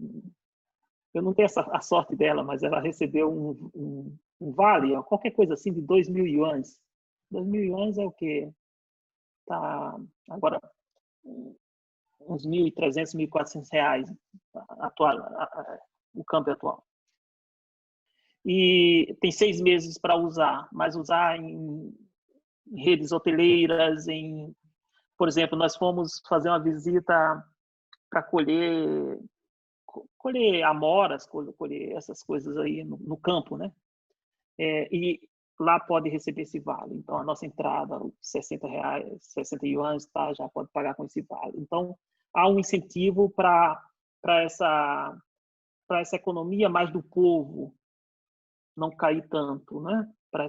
eu não tenho a sorte dela, mas ela recebeu um vale, qualquer coisa assim, de 2.000 yuans. 2.000 yuans é o quê? Tá agora uns 1.300, 1.400 reais o câmbio atual. E tem 6 meses para usar, mas usar em redes hoteleiras, por exemplo, nós fomos fazer uma visita para colher amoras, colher essas coisas aí no campo, né? E lá pode receber esse vale. Então, a nossa entrada, 60 reais, 60 yuans, tá, já pode pagar com esse vale. Então, há um incentivo para essa economia mais do povo não cair tanto, né? Para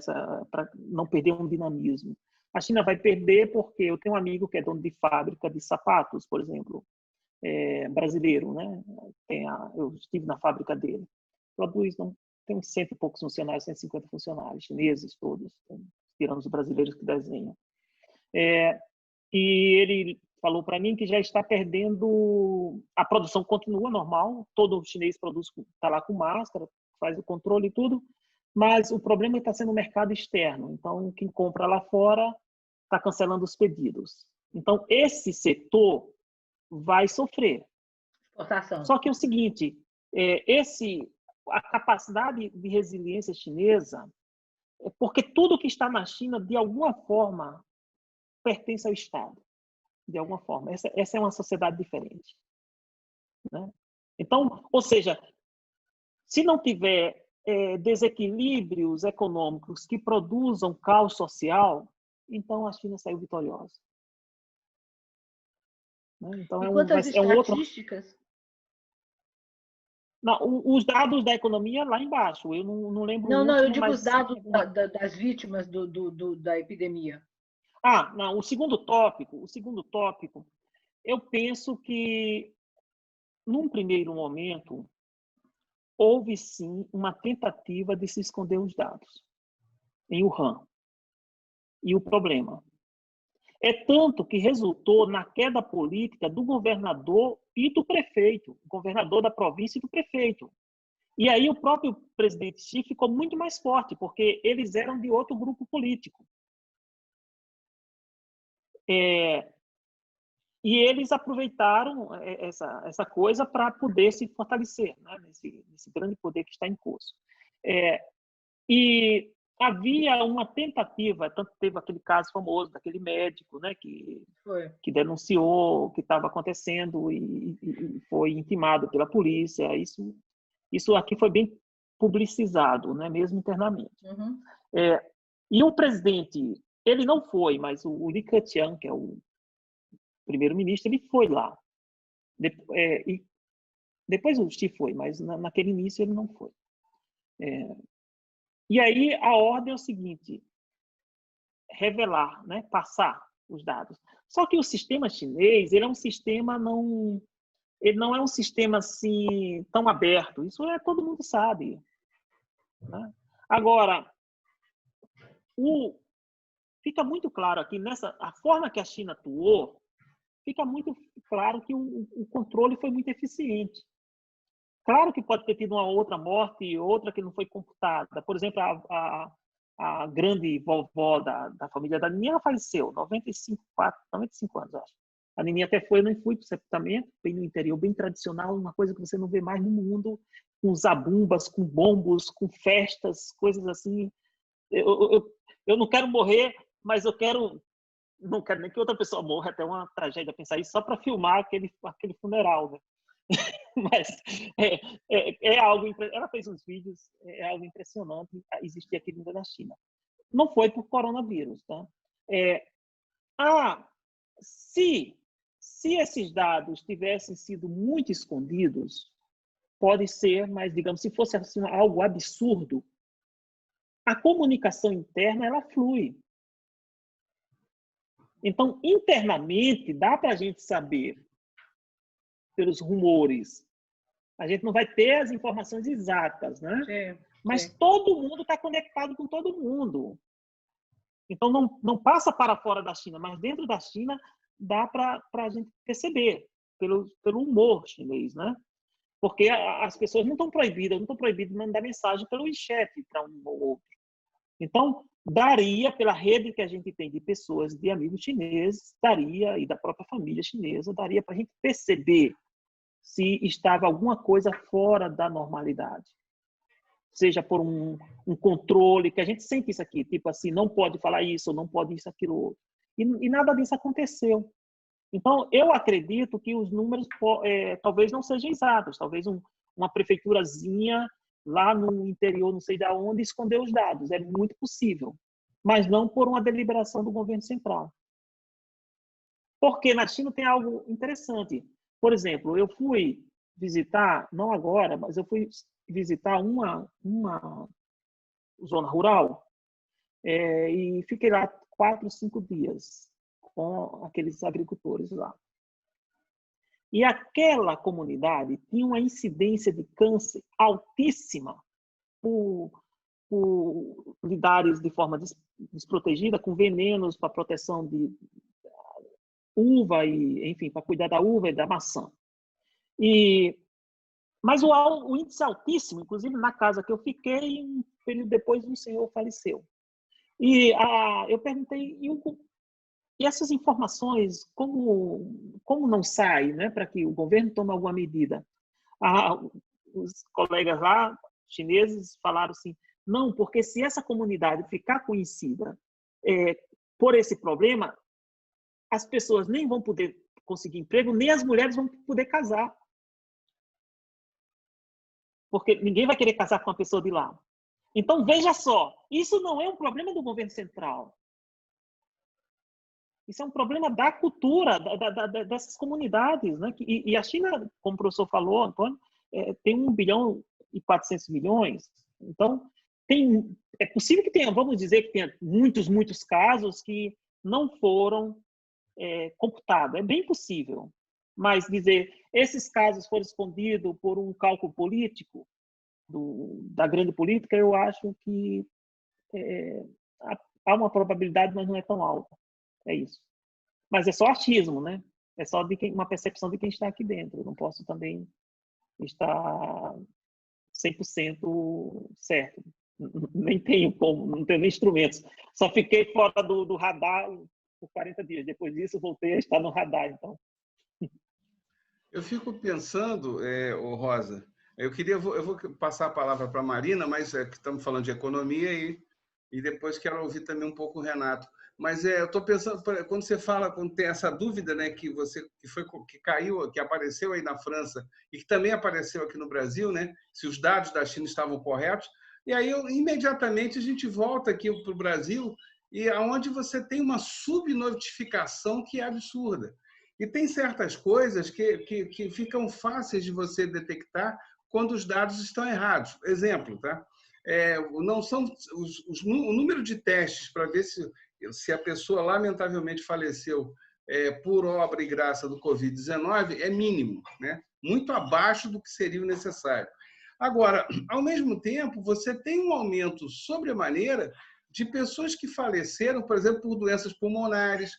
não perder um dinamismo. A China vai perder porque eu tenho um amigo que é dono de fábrica de sapatos, por exemplo, brasileiro, né? Eu estive na fábrica dele. Produz, não, tem uns 100 e poucos funcionários, 150 funcionários, chineses todos, tirando os brasileiros que desenham. E ele falou para mim que já está perdendo, a produção continua normal, todo chinês produz, está lá com máscara, faz o controle e tudo, mas o problema está sendo o mercado externo. Então, quem compra lá fora está cancelando os pedidos. Então, esse setor vai sofrer. Exportação. Só que é o seguinte, a capacidade de resiliência chinesa, porque tudo que está na China, de alguma forma, pertence ao Estado. De alguma forma. Essa é uma sociedade diferente, né? Então, ou seja, se não tiver desequilíbrios econômicos que produzam caos social, então a China saiu vitoriosa. Então E quanto às é um outro... estatísticas? Não, os dados da economia lá embaixo, eu não lembro o Não, último, eu digo mas... os dados das vítimas da epidemia. Não, o segundo tópico, eu penso que, num primeiro momento, houve sim uma tentativa de se esconder os dados em Wuhan. E o problema é tanto que resultou na queda política do governador e do prefeito, o governador da província e do prefeito. E aí o próprio presidente Xi ficou muito mais forte, porque eles eram de outro grupo político. E eles aproveitaram essa coisa para poder se fortalecer, né, nesse grande poder que está em curso. E havia uma tentativa, tanto teve aquele caso famoso daquele médico, né, que denunciou o que estava acontecendo e foi intimado pela polícia. Isso aqui foi bem publicizado, né, mesmo internamente. Uhum. E o presidente, ele não foi, mas o Li Keqiang, que é o primeiro-ministro, ele foi lá. E depois o Xi foi, mas naquele início ele não foi. E aí a ordem é o seguinte: revelar, né, passar os dados. Só que o sistema chinês, ele é um sistema ele não é um sistema assim tão aberto. Isso todo mundo sabe, né? Agora, fica muito claro aqui a forma que a China atuou, fica muito claro que o controle foi muito eficiente. Claro que pode ter tido uma outra morte e outra que não foi computada. Por exemplo, a grande vovó da família da Nininha, ela faleceu, 95 anos, acho. A Nininha até foi, eu não fui para o sepultamento, bem no interior, bem tradicional, uma coisa que você não vê mais no mundo, com zabumbas, com bombos, com festas, coisas assim. Eu não quero morrer, mas não quero nem que outra pessoa morra, até uma tragédia pensar isso, só para filmar aquele funeral, né? Mas é algo, ela fez uns vídeos, é algo impressionante, existia aqui ainda na China. Não foi por coronavírus, tá? Se esses dados tivessem sido muito escondidos, pode ser, mas digamos, se fosse assim, algo absurdo, a comunicação interna ela flui. Então, internamente, dá para a gente saber pelos rumores. A gente não vai ter as informações exatas, né? Mas todo mundo está conectado com todo mundo. Então, não passa para fora da China, mas dentro da China dá para a gente perceber pelo humor chinês, né? Porque as pessoas não estão proibidas de mandar mensagem pelo WeChat para um ou outro. Então, daria, pela rede que a gente tem de pessoas, de amigos chineses, e da própria família chinesa, daria para a gente perceber se estava alguma coisa fora da normalidade. Seja por um controle, que a gente sente isso aqui, tipo assim, não pode falar isso, ou não pode isso, aquilo, outro. E nada disso aconteceu. Então, eu acredito que os números talvez não sejam exatos, talvez uma prefeiturazinha lá no interior, não sei de onde, escondeu os dados. É muito possível, mas não por uma deliberação do governo central. Porque na China tem algo interessante. Por exemplo, eu fui visitar, não agora, mas eu fui visitar uma zona rural e fiquei lá 4, 5 dias com aqueles agricultores lá. E aquela comunidade tinha uma incidência de câncer altíssima por lidares de forma desprotegida, com venenos para proteção de uva e, enfim, para cuidar da uva e da maçã. Mas o índice altíssimo, inclusive na casa que eu fiquei, um período depois um senhor faleceu. E eu perguntei, e essas informações, como não sai, né, para que o governo tome alguma medida? Os colegas lá, chineses, falaram assim, não, porque se essa comunidade ficar conhecida por esse problema, as pessoas nem vão poder conseguir emprego, nem as mulheres vão poder casar. porque ninguém vai querer casar com uma pessoa de lá. Então, veja só, isso não é um problema do governo central. Isso é um problema da cultura, dessas comunidades, né? E a China, como o professor falou, Antônio, tem 1 bilhão e 400 milhões. Então, é possível que tenha, vamos dizer que tenha muitos casos que não foram computados. É bem possível. Mas dizer, esses casos foram escondidos por um cálculo político, da grande política, eu acho que há uma probabilidade, mas não é tão alta. É isso. Mas é só achismo, né? É só uma percepção de quem está aqui dentro. Eu não posso também estar 100% certo. Nem tenho como, não tenho nem instrumentos. Só fiquei fora do radar por 40 dias. Depois disso, voltei a estar no radar. Então. Eu fico pensando, Rosa, eu vou passar a palavra para a Marina, mas que estamos falando de economia e depois quero ouvir também um pouco o Renato. Mas eu estou pensando, quando você fala, quando tem essa dúvida, né, que caiu, que apareceu aí na França e que também apareceu aqui no Brasil, né, se os dados da China estavam corretos, e aí imediatamente a gente volta aqui para o Brasil e aonde você tem uma subnotificação que é absurda. E tem certas coisas que ficam fáceis de você detectar quando os dados estão errados. Exemplo, tá? Não são o número de testes para ver se a pessoa lamentavelmente faleceu por obra e graça do Covid-19 é mínimo, né? Muito abaixo do que seria o necessário. Agora, ao mesmo tempo, você tem um aumento sobremaneira de pessoas que faleceram, por exemplo, por doenças pulmonares,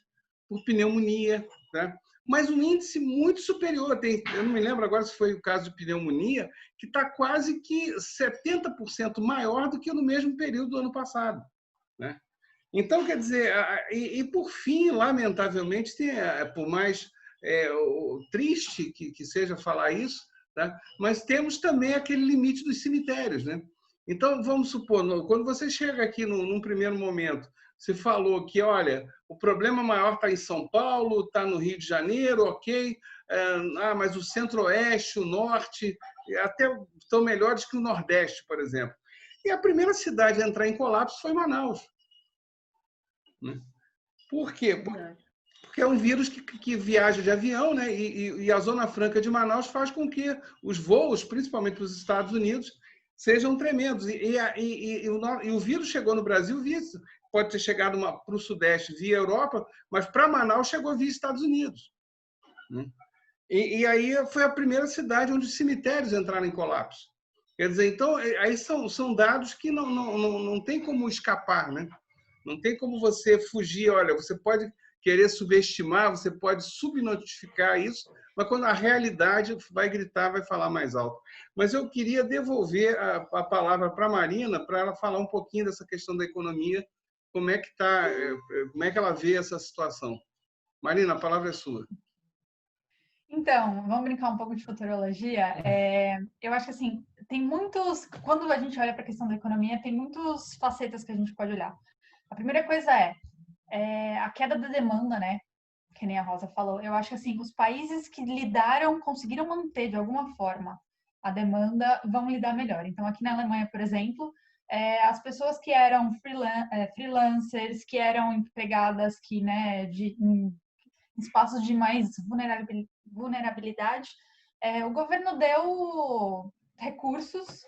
por pneumonia, né? Mas um índice muito superior. Eu não me lembro agora se foi o caso de pneumonia, que está quase que 70% maior do que no mesmo período do ano passado, né? Então, quer dizer, e por fim, lamentavelmente, por mais triste que seja falar isso, tá? Mas temos também aquele limite dos cemitérios, né? Então, vamos supor, quando você chega aqui num primeiro momento, você falou que, olha, o problema maior está em São Paulo, está no Rio de Janeiro, ok, mas o Centro-Oeste, o Norte, até estão melhores que o Nordeste, por exemplo. E a primeira cidade a entrar em colapso foi Manaus. Né? Por quê? Porque é um vírus que viaja de avião, né? E a Zona Franca de Manaus faz com que os voos, principalmente para os Estados Unidos, sejam tremendos. E o vírus chegou no Brasil pode ter chegado para o Sudeste via Europa, mas para Manaus chegou via Estados Unidos. Né? E aí foi a primeira cidade onde os cemitérios entraram em colapso. Quer dizer, então, aí são dados que não tem como escapar, né? Não tem como você fugir. Olha, você pode querer subestimar, você pode subnotificar isso, mas quando a realidade vai gritar, vai falar mais alto. Mas eu queria devolver a palavra para a Marina, para ela falar um pouquinho dessa questão da economia, como é que ela vê essa situação. Marina, a palavra é sua. Então, vamos brincar um pouco de futurologia. Eu acho que assim, quando a gente olha para a questão da economia, tem muitas facetas que a gente pode olhar. A primeira coisa é a queda da demanda, né? Que nem a Rosa falou. Eu acho que assim, os países que conseguiram manter de alguma forma a demanda, vão lidar melhor. Então, aqui na Alemanha, por exemplo, as pessoas que eram freelancers, que eram empregadas que, né, em espaços de mais vulnerabilidade, o governo deu recursos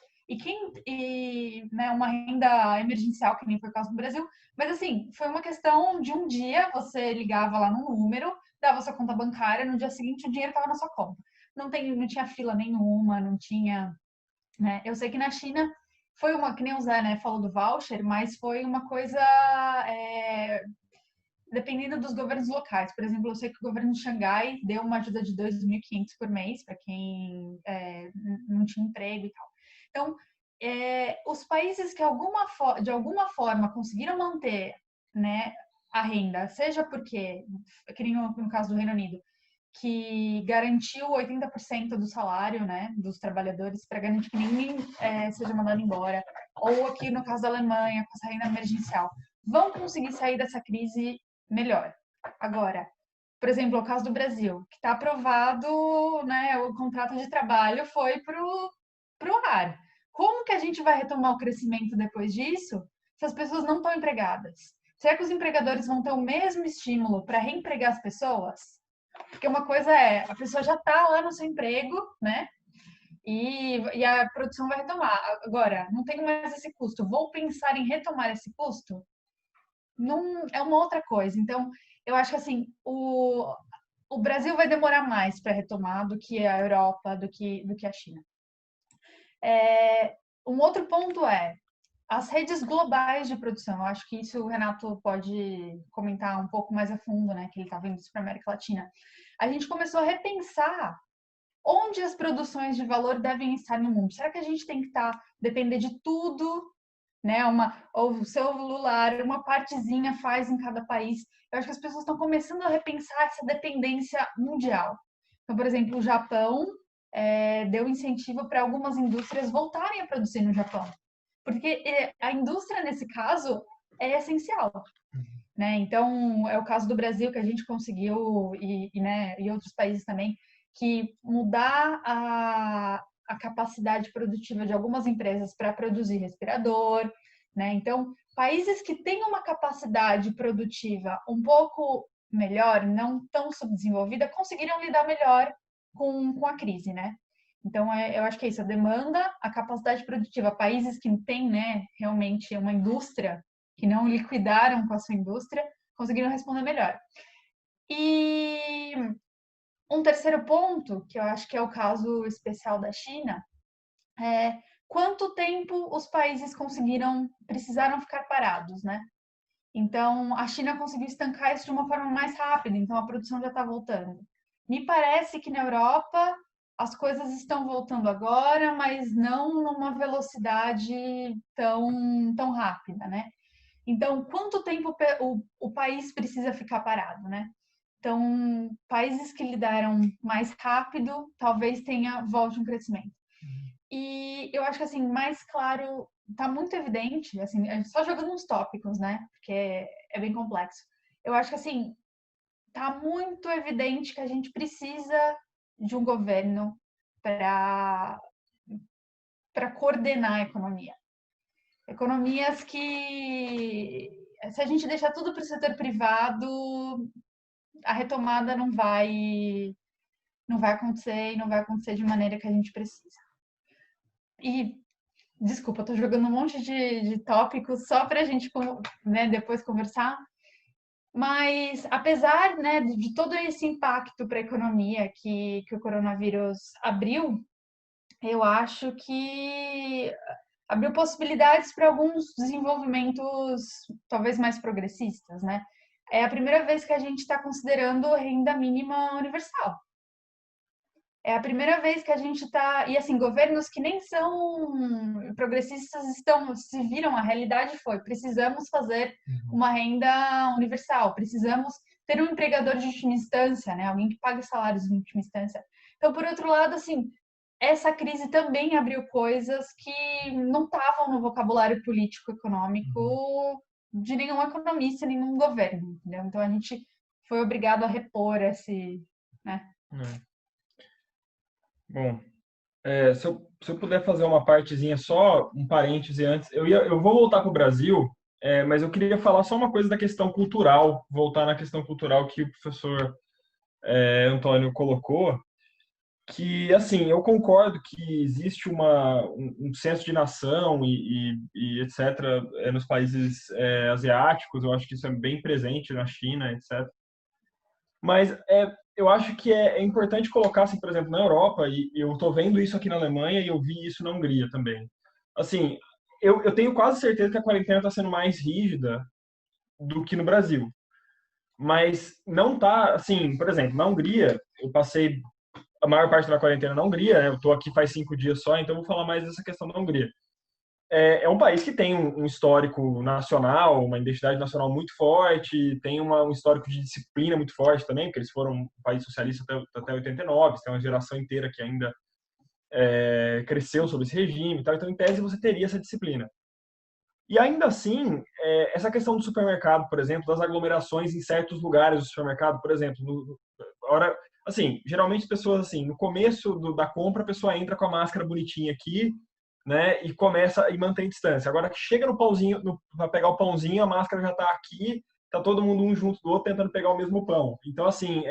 né, uma renda emergencial, que nem foi o caso do Brasil, mas assim, foi uma questão de um dia, você ligava lá no número, dava sua conta bancária, no dia seguinte o dinheiro estava na sua conta. Não tinha fila nenhuma, não tinha... Né? Eu sei que na China foi que nem o Zé, né, falou do voucher, mas foi uma coisa... dependendo dos governos locais. Por exemplo, eu sei que o governo de Xangai deu uma ajuda de 2.500 por mês para quem não tinha emprego e tal. Então, os países que de alguma forma conseguiram manter, né, a renda, seja porque, que nem no caso do Reino Unido, que garantiu 80% do salário, né, dos trabalhadores para garantir que ninguém seja mandado embora, ou aqui no caso da Alemanha, com essa renda emergencial, vão conseguir sair dessa crise melhor. Agora, por exemplo, o caso do Brasil, que está aprovado, né, o contrato de trabalho foi para para o ar. Como que a gente vai retomar o crescimento depois disso se as pessoas não estão empregadas? Será que os empregadores vão ter o mesmo estímulo para reempregar as pessoas? Porque uma coisa é, a pessoa já está lá no seu emprego, né? E a produção vai retomar. Agora, não tenho mais esse custo. Vou pensar em retomar esse custo? Não, é uma outra coisa. Então, eu acho que assim, o Brasil vai demorar mais para retomar do que a Europa, do que a China. Um outro ponto é as redes globais de produção. Eu acho que isso o Renato pode comentar um pouco mais a fundo, né? Que ele está vendo isso para a América Latina. A gente começou a repensar onde as produções de valor devem estar no mundo. Será que a gente tem que depender de tudo, né? Ou o celular, uma partezinha faz em cada país. Eu acho que as pessoas estão começando a repensar essa dependência mundial. Então, por exemplo, o Japão deu incentivo para algumas indústrias voltarem a produzir no Japão. Porque a indústria, nesse caso, é essencial. Né? Então, é o caso do Brasil, que a gente conseguiu, e outros países também, que mudar a capacidade produtiva de algumas empresas para produzir respirador. Né? Então, países que têm uma capacidade produtiva um pouco melhor, não tão subdesenvolvida, conseguiram lidar melhor com a crise, né? Então, eu acho que é isso, a demanda, a capacidade produtiva. Países que têm, né, realmente uma indústria, que não liquidaram com a sua indústria, conseguiram responder melhor. E um terceiro ponto, que eu acho que é o caso especial da China, é quanto tempo os países precisaram ficar parados, né? Então, a China conseguiu estancar isso de uma forma mais rápida, então a produção já está voltando. Me parece que na Europa as coisas estão voltando agora, mas não numa velocidade tão rápida, né? Então, quanto tempo o país precisa ficar parado, né? Então, países que lidaram mais rápido, talvez volte um crescimento. E eu acho que, assim, mais claro, tá muito evidente, assim, só jogando uns tópicos, né? Porque é bem complexo. Eu acho que, assim, tá muito evidente que a gente precisa de um governo para coordenar a economia. Economias que, se a gente deixar tudo para o setor privado, a retomada não vai acontecer e não vai acontecer de maneira que a gente precisa. E, desculpa, estou jogando um monte de tópicos só para a gente, né, depois conversar. Mas, apesar, né, de todo esse impacto para a economia que o coronavírus abriu, eu acho que abriu possibilidades para alguns desenvolvimentos talvez mais progressistas, né? É a primeira vez que a gente está considerando renda mínima universal. É a primeira vez que a gente está... E, assim, governos que nem são progressistas se viram, a realidade foi, precisamos fazer uma renda universal, precisamos ter um empregador de última instância, né? Alguém que pague salários de última instância. Então, por outro lado, assim, essa crise também abriu coisas que não estavam no vocabulário político-econômico de nenhum economista, nenhum governo, entendeu? Então, a gente foi obrigado a repor esse... né? Bom, se eu puder fazer uma partezinha, só um parêntese antes, eu vou voltar para o Brasil, mas eu queria falar só uma coisa da questão cultural, voltar na questão cultural que o professor Antônio colocou, que, assim, eu concordo que existe um senso de nação e etc., nos países asiáticos, eu acho que isso é bem presente na China, etc. Mas eu acho que é importante colocar, assim, por exemplo, na Europa, e eu estou vendo isso aqui na Alemanha e eu vi isso na Hungria também. Assim, eu tenho quase certeza que a quarentena está sendo mais rígida do que no Brasil. Mas não tá, assim, por exemplo, na Hungria, eu passei a maior parte da quarentena na Hungria, né? Eu estou aqui faz 5 dias só, então eu vou falar mais dessa questão da Hungria. É um país que tem um histórico nacional, uma identidade nacional muito forte, tem um histórico de disciplina muito forte também, porque eles foram um país socialista até 89, tem uma geração inteira que ainda cresceu sob esse regime e tal, então em tese você teria essa disciplina. E ainda assim, essa questão do supermercado, por exemplo, das aglomerações em certos lugares do supermercado, por exemplo, assim, geralmente as pessoas, assim, no começo da compra, a pessoa entra com a máscara bonitinha aqui, né, e começa e mantém distância. Agora que chega no pãozinho, para pegar o pãozinho, a máscara já tá aqui, tá todo mundo um junto do outro tentando pegar o mesmo pão. Então, assim,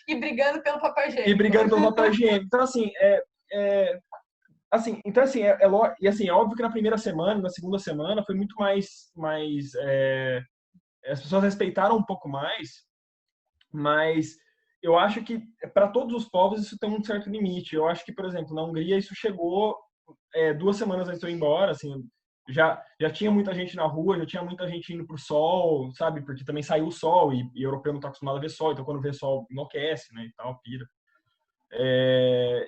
E brigando pelo papel higiênico. E brigando pelo papel higiênico. Então, assim, e assim, é óbvio que na primeira semana, na segunda semana, foi muito mais as pessoas respeitaram um pouco mais, mas eu acho que para todos os povos isso tem um certo limite. Eu acho que, por exemplo, na Hungria isso chegou 2 semanas antes de eu ir embora, assim, já tinha muita gente na rua, já tinha muita gente indo pro sol, sabe? Porque também saiu o sol e europeu não tá acostumado a ver sol, então quando vê sol enlouquece, né, e tal, pira.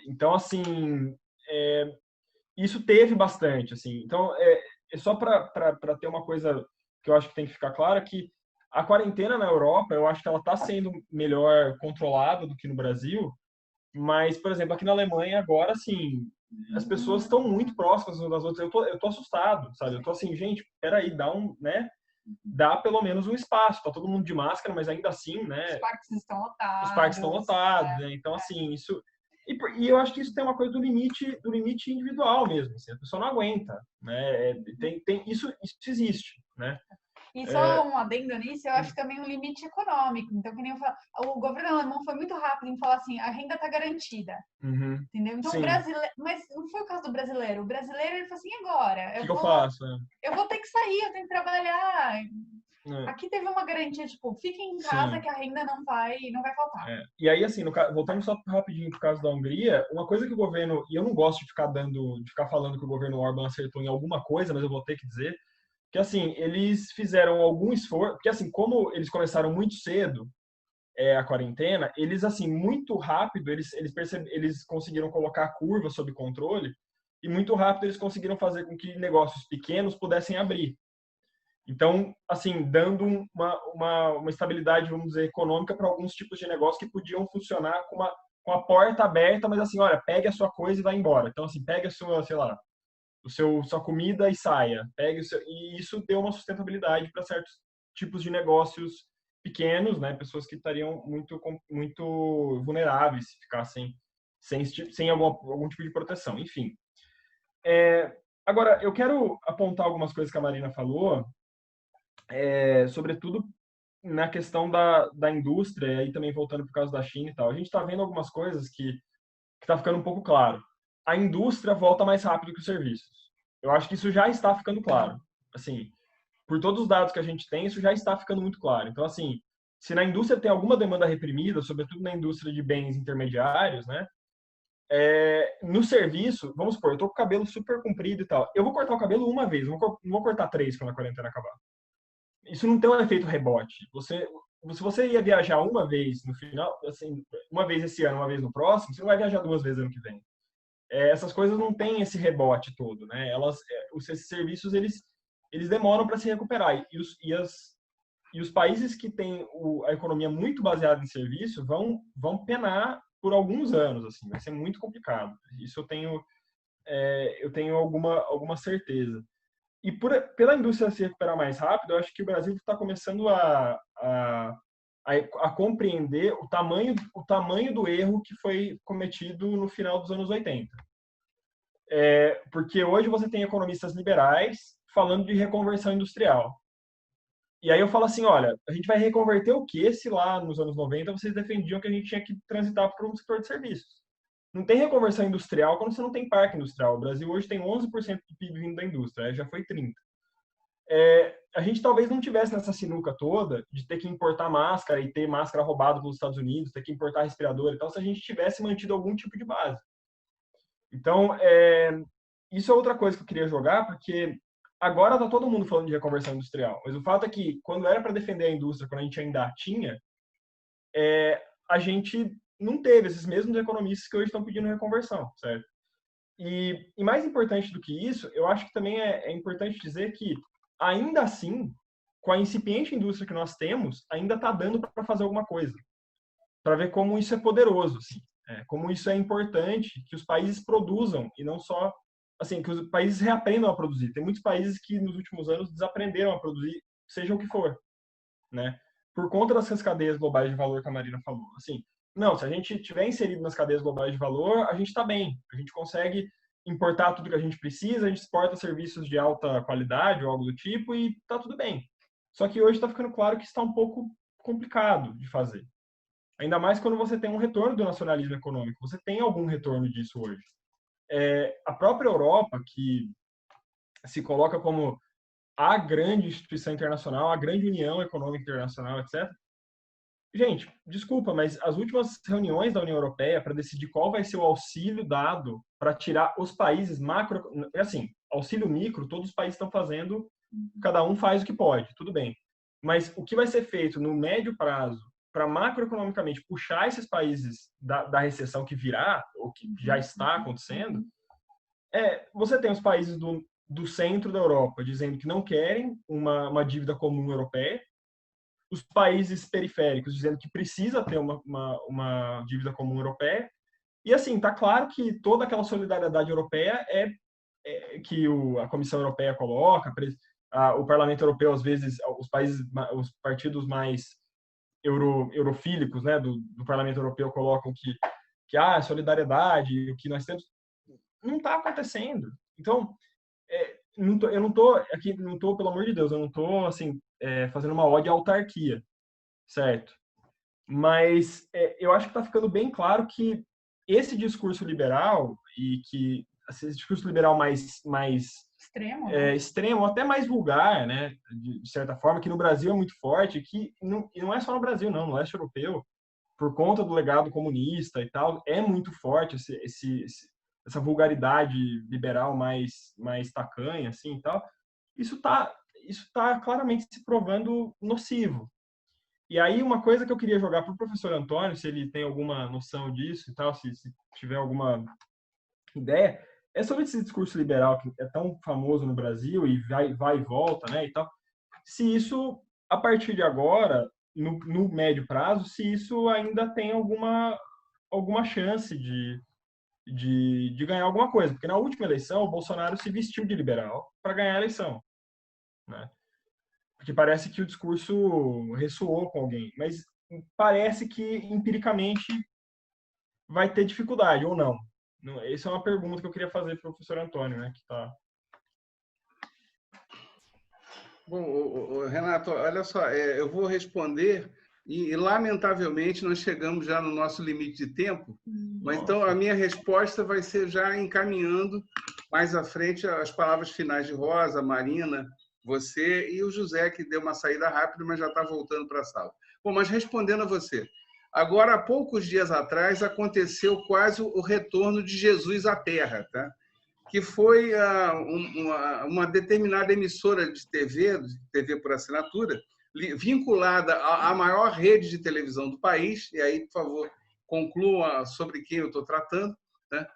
Então, assim, isso teve bastante, assim. Então, é só para ter uma coisa que eu acho que tem que ficar clara, que a quarentena na Europa, eu acho que ela está sendo melhor controlada do que no Brasil, mas, por exemplo, aqui na Alemanha agora, assim, as pessoas estão muito próximas umas das outras. Eu tô assustado, sabe? Eu tô assim, gente, peraí, dá pelo menos um espaço. Tá todo mundo de máscara, mas ainda assim, né? Os parques estão lotados. Os parques estão lotados, né? Então, assim, isso... E eu acho que isso tem uma coisa do limite individual mesmo, assim, a pessoa não aguenta, né? Isso existe, né? E só um adendo nisso, eu acho também um limite econômico. Então, que nem eu falo, o governo alemão foi muito rápido em falar assim, a renda está garantida. Uhum. Entendeu? Então, Sim. o brasileiro... Mas não foi o caso do brasileiro. O brasileiro, ele falou assim, e agora? O que eu faço? Eu vou ter que sair, eu tenho que trabalhar. Aqui teve uma garantia, tipo, fique em casa. Sim. Que a renda não vai faltar. E aí, assim, voltando só rapidinho pro caso da Hungria, uma coisa que o governo, e eu não gosto de ficar falando que o governo Orbán acertou em alguma coisa, mas eu vou ter que dizer, que assim, eles fizeram algum esforço, porque assim, como eles começaram muito cedo a quarentena, eles assim, muito rápido, eles conseguiram colocar a curva sob controle, e muito rápido eles conseguiram fazer com que negócios pequenos pudessem abrir. Então, assim, dando uma estabilidade, vamos dizer, econômica para alguns tipos de negócio que podiam funcionar com a porta aberta, mas assim, olha, pegue a sua coisa e vá embora. Então, assim, pegue a sua, sei lá, sua comida e saia. E isso deu uma sustentabilidade para certos tipos de negócios pequenos, né? Pessoas que estariam muito vulneráveis se ficassem sem algum tipo de proteção. Enfim. Agora, eu quero apontar algumas coisas que a Marina falou, sobretudo na questão da indústria, e aí também voltando por causa da China e tal. A gente está vendo algumas coisas que está ficando um pouco claro. A indústria volta mais rápido que os serviços. Eu acho que isso já está ficando claro. Assim, por todos os dados que a gente tem, isso já está ficando muito claro. Então, assim, se na indústria tem alguma demanda reprimida, sobretudo na indústria de bens intermediários, né? No serviço, vamos supor, eu tô com o cabelo super comprido e tal. Eu vou cortar o cabelo uma vez, não vou cortar 3 quando a quarentena acabar. Isso não tem um efeito rebote. Se você ia viajar uma vez no final, assim, uma vez esse ano, uma vez no próximo, você não vai viajar 2 vezes ano que vem. Essas coisas não têm esse rebote todo, né? Esses serviços, eles demoram para se recuperar. E os países que têm a economia muito baseada em serviço vão penar por alguns anos, assim. Vai ser muito complicado. Isso eu tenho alguma certeza. E pela indústria se recuperar mais rápido, eu acho que o Brasil está começando a compreender o tamanho do erro que foi cometido no final dos anos 80. Porque hoje você tem economistas liberais falando de reconversão industrial. E aí eu falo assim, olha, a gente vai reconverter o quê se lá nos anos 90 vocês defendiam que a gente tinha que transitar para um setor de serviços? Não tem reconversão industrial quando você não tem parque industrial. O Brasil hoje tem 11% do PIB vindo da indústria, já foi 30%. A gente talvez não tivesse nessa sinuca toda de ter que importar máscara e ter máscara roubada pelos Estados Unidos, ter que importar respirador e tal, se a gente tivesse mantido algum tipo de base. Então, isso é outra coisa que eu queria jogar, porque agora tá todo mundo falando de reconversão industrial, mas o fato é que quando era para defender a indústria, quando a gente ainda tinha, a gente não teve esses mesmos economistas que hoje estão pedindo reconversão, certo? E mais importante do que isso, eu acho que também é importante dizer que, ainda assim, com a incipiente indústria que nós temos, ainda está dando para fazer alguma coisa. Para ver como isso é poderoso, assim. Como isso é importante que os países produzam e não só... Assim, que os países reaprendam a produzir. Tem muitos países que, nos últimos anos, desaprenderam a produzir, seja o que for, né? Por conta dessas cadeias globais de valor que a Marina falou. Assim, não, se a gente estiver inserido nas cadeias globais de valor, a gente está bem. A gente consegue importar tudo que a gente precisa, a gente exporta serviços de alta qualidade ou algo do tipo e está tudo bem. Só que hoje está ficando claro que está um pouco complicado de fazer. Ainda mais quando você tem um retorno do nacionalismo econômico. Você tem algum retorno disso hoje. A própria Europa, que se coloca como a grande instituição internacional, a grande união econômica internacional, etc. Gente, desculpa, mas as últimas reuniões da União Europeia para decidir qual vai ser o auxílio dado para tirar os países macro... Assim, auxílio micro, todos os países estão fazendo, cada um faz o que pode, tudo bem. Mas o que vai ser feito no médio prazo para macroeconomicamente puxar esses países da recessão que virá, ou que já está acontecendo, você tem os países do centro da Europa dizendo que não querem uma dívida comum europeia, os países periféricos dizendo que precisa ter uma dívida comum europeia, e assim, está claro que toda aquela solidariedade europeia que a Comissão Europeia coloca, o Parlamento Europeu, às vezes, os partidos mais eurofílicos, né, do Parlamento Europeu colocam que solidariedade, o que nós temos, não está acontecendo. Então, eu não tô aqui, não tô, pelo amor de Deus, eu não tô assim fazendo uma ode à autarquia, certo? Mas eu acho que está ficando bem claro que esse discurso liberal e que esse discurso liberal mais extremo, né? Extremo, até mais vulgar, né, de certa forma, que no Brasil é muito forte, e não é só no Brasil, não, no leste europeu, por conta do legado comunista e tal, é muito forte essa vulgaridade liberal mais tacanha, assim, e tal. Isso tá claramente se provando nocivo. E aí, uma coisa que eu queria jogar para o professor Antônio, se ele tem alguma noção disso e tal, se tiver alguma ideia, é sobre esse discurso liberal que é tão famoso no Brasil e vai e volta, né, e tal. Se isso, a partir de agora, no médio prazo, se isso ainda tem alguma chance de ganhar alguma coisa. Porque na última eleição, o Bolsonaro se vestiu de liberal para ganhar a eleição, né? Porque parece que o discurso ressoou com alguém. Mas parece que, empiricamente, vai ter dificuldade, ou não. Essa é uma pergunta que eu queria fazer para o professor Antônio, né? Que tá... Bom, Renato, olha só, eu vou responder e, lamentavelmente, nós chegamos já no nosso limite de tempo, mas então a minha resposta vai ser já encaminhando mais à frente as palavras finais de Rosa, Marina, você e o José, que deu uma saída rápida, mas já está voltando para a sala. Bom, mas respondendo a você, agora, há poucos dias atrás, aconteceu quase o retorno de Jesus à Terra, tá? Que foi uma determinada emissora de TV por assinatura, vinculada à maior rede de televisão do país, e aí, por favor, conclua sobre quem eu estou tratando, né?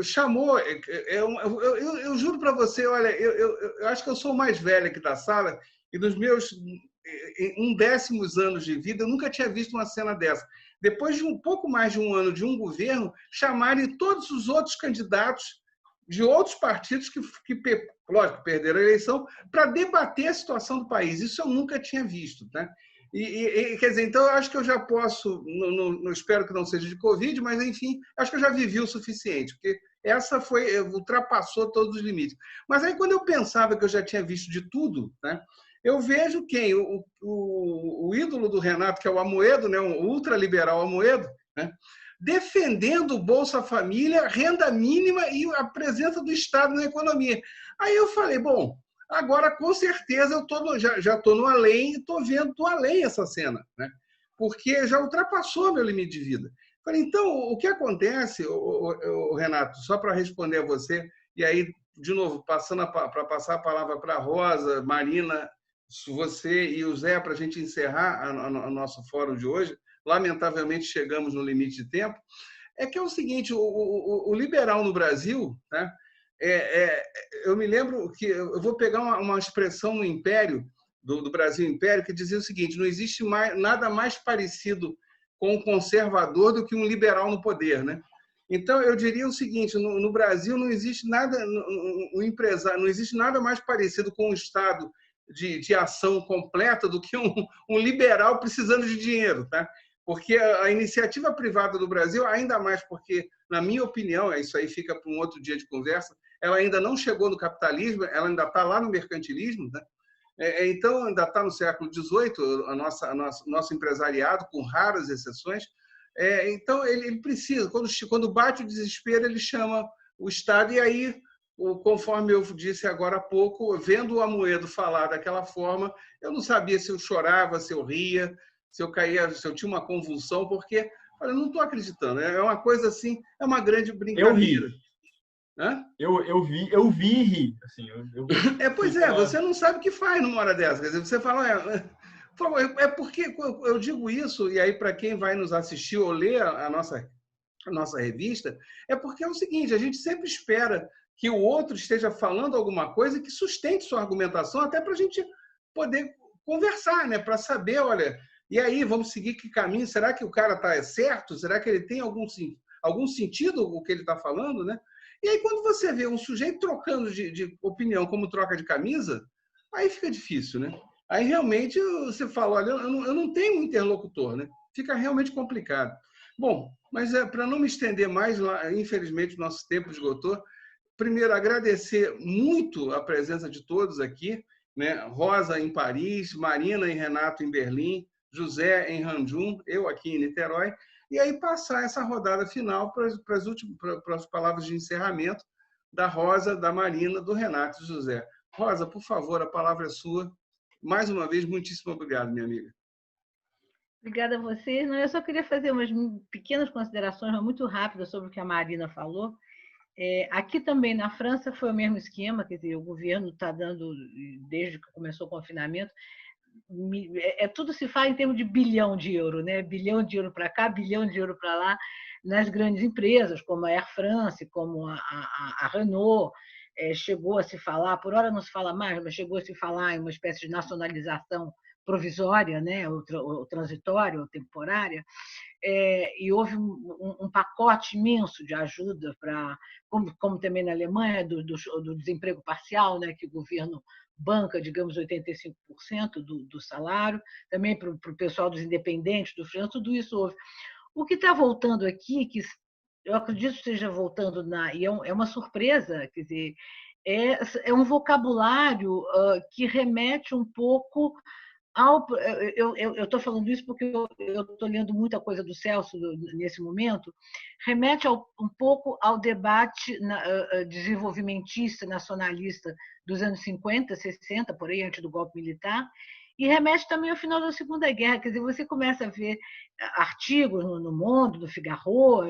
Chamou, eu juro para você, olha, eu acho que eu sou o mais velho aqui da sala, e dos meus 10 anos de vida, eu nunca tinha visto uma cena dessa. Depois de um pouco mais de um ano de um governo, chamarem todos os outros candidatos de outros partidos que lógico, perderam a eleição, para debater a situação do país. Isso eu nunca tinha visto, né? Quer dizer, então, eu acho que eu já posso, não espero que não seja de Covid, mas, enfim, acho que eu já vivi o suficiente, porque essa ultrapassou todos os limites. Mas aí, quando eu pensava que eu já tinha visto de tudo, né, eu vejo quem? O ídolo do Renato, que é o Amoedo, né, o ultraliberal Amoedo, né, defendendo o Bolsa Família, renda mínima e a presença do Estado na economia. Aí eu falei, bom, agora com certeza eu já estou no além e estou vendo do além essa cena, né? Porque já ultrapassou meu limite de vida. Falei, então, o que acontece, Renato, só para responder a você, e aí, de novo, para passar a palavra para a Rosa, Marina, você e o Zé, para a gente encerrar o nosso fórum de hoje, lamentavelmente chegamos no limite de tempo, é que é o seguinte, o liberal no Brasil, né, eu me lembro que eu vou pegar uma expressão no Império, do Brasil Império, que dizia o seguinte, não existe nada mais parecido com um conservador do que um liberal no poder, né? Então, eu diria o seguinte, no Brasil não existe nada, não existe nada mais parecido com um Estado de ação completa do que um liberal precisando de dinheiro, tá? Porque a iniciativa privada do Brasil, ainda mais porque, na minha opinião, isso aí fica para um outro dia de conversa, ela ainda não chegou no capitalismo, ela ainda está lá no mercantilismo, né? Então, ainda está no século XVIII, nosso empresariado, com raras exceções. Então, ele precisa, quando bate o desespero, ele chama o Estado, e aí, conforme eu disse agora há pouco, vendo o Amoedo falar daquela forma, eu não sabia se eu chorava, se eu ria, se eu caía, se eu tinha uma convulsão, porque eu não estou acreditando. É uma coisa assim, é uma grande brincadeira. Eu vi e ri. Assim, pois é, você não sabe o que faz numa hora dessa. Quer dizer, você fala, porque eu digo isso, e aí para quem vai nos assistir ou ler a nossa revista, é porque é o seguinte, a gente sempre espera que o outro esteja falando alguma coisa que sustente sua argumentação, até para a gente poder conversar, né? Para saber, olha, e aí, vamos seguir que caminho? Será que o cara está certo? Será que ele tem algum sentido o que ele está falando, né? E aí, quando você vê um sujeito trocando de opinião como troca de camisa, aí fica difícil, né? Aí, realmente, você fala, olha, eu não tenho um interlocutor, né? Fica realmente complicado. Bom, mas para não me estender mais, infelizmente, o nosso tempo esgotou. Primeiro, agradecer muito a presença de todos aqui, né? Rosa em Paris, Marina e Renato em Berlim, José em Hanjum, eu aqui em Niterói, e aí passar essa rodada final para as palavras de encerramento da Rosa, da Marina, do Renato e do José. Rosa, por favor, a palavra é sua. Mais uma vez, muitíssimo obrigado, minha amiga. Obrigada a vocês. Eu só queria fazer umas pequenas considerações, mas muito rápidas, sobre o que a Marina falou. Aqui também na França foi o mesmo esquema, quer dizer, o governo está dando, desde que começou o confinamento, tudo se faz em termos de bilhão de euro, né? Bilhão de euro para cá, bilhão de euro para lá, nas grandes empresas, como a Air France, como a Renault. Chegou a se falar, por hora não se fala mais, mas chegou a se falar em uma espécie de nacionalização provisória, né? ou transitória, ou temporária. E houve um pacote imenso de ajuda, como também na Alemanha, do desemprego parcial, né? Que o governo banca, digamos, 85% do salário, também para o pessoal dos independentes, do freelance, tudo isso houve. O que está voltando aqui, que eu acredito que esteja voltando, e é uma surpresa, quer dizer, é um vocabulário que remete um pouco eu estou falando isso porque eu estou lendo muita coisa do Celso nesse momento, remete um pouco ao debate desenvolvimentista, nacionalista dos anos 50, 60, por aí, antes do golpe militar, e remete também ao final da Segunda Guerra. Quer dizer, você começa a ver artigos no Mundo, no Figaro,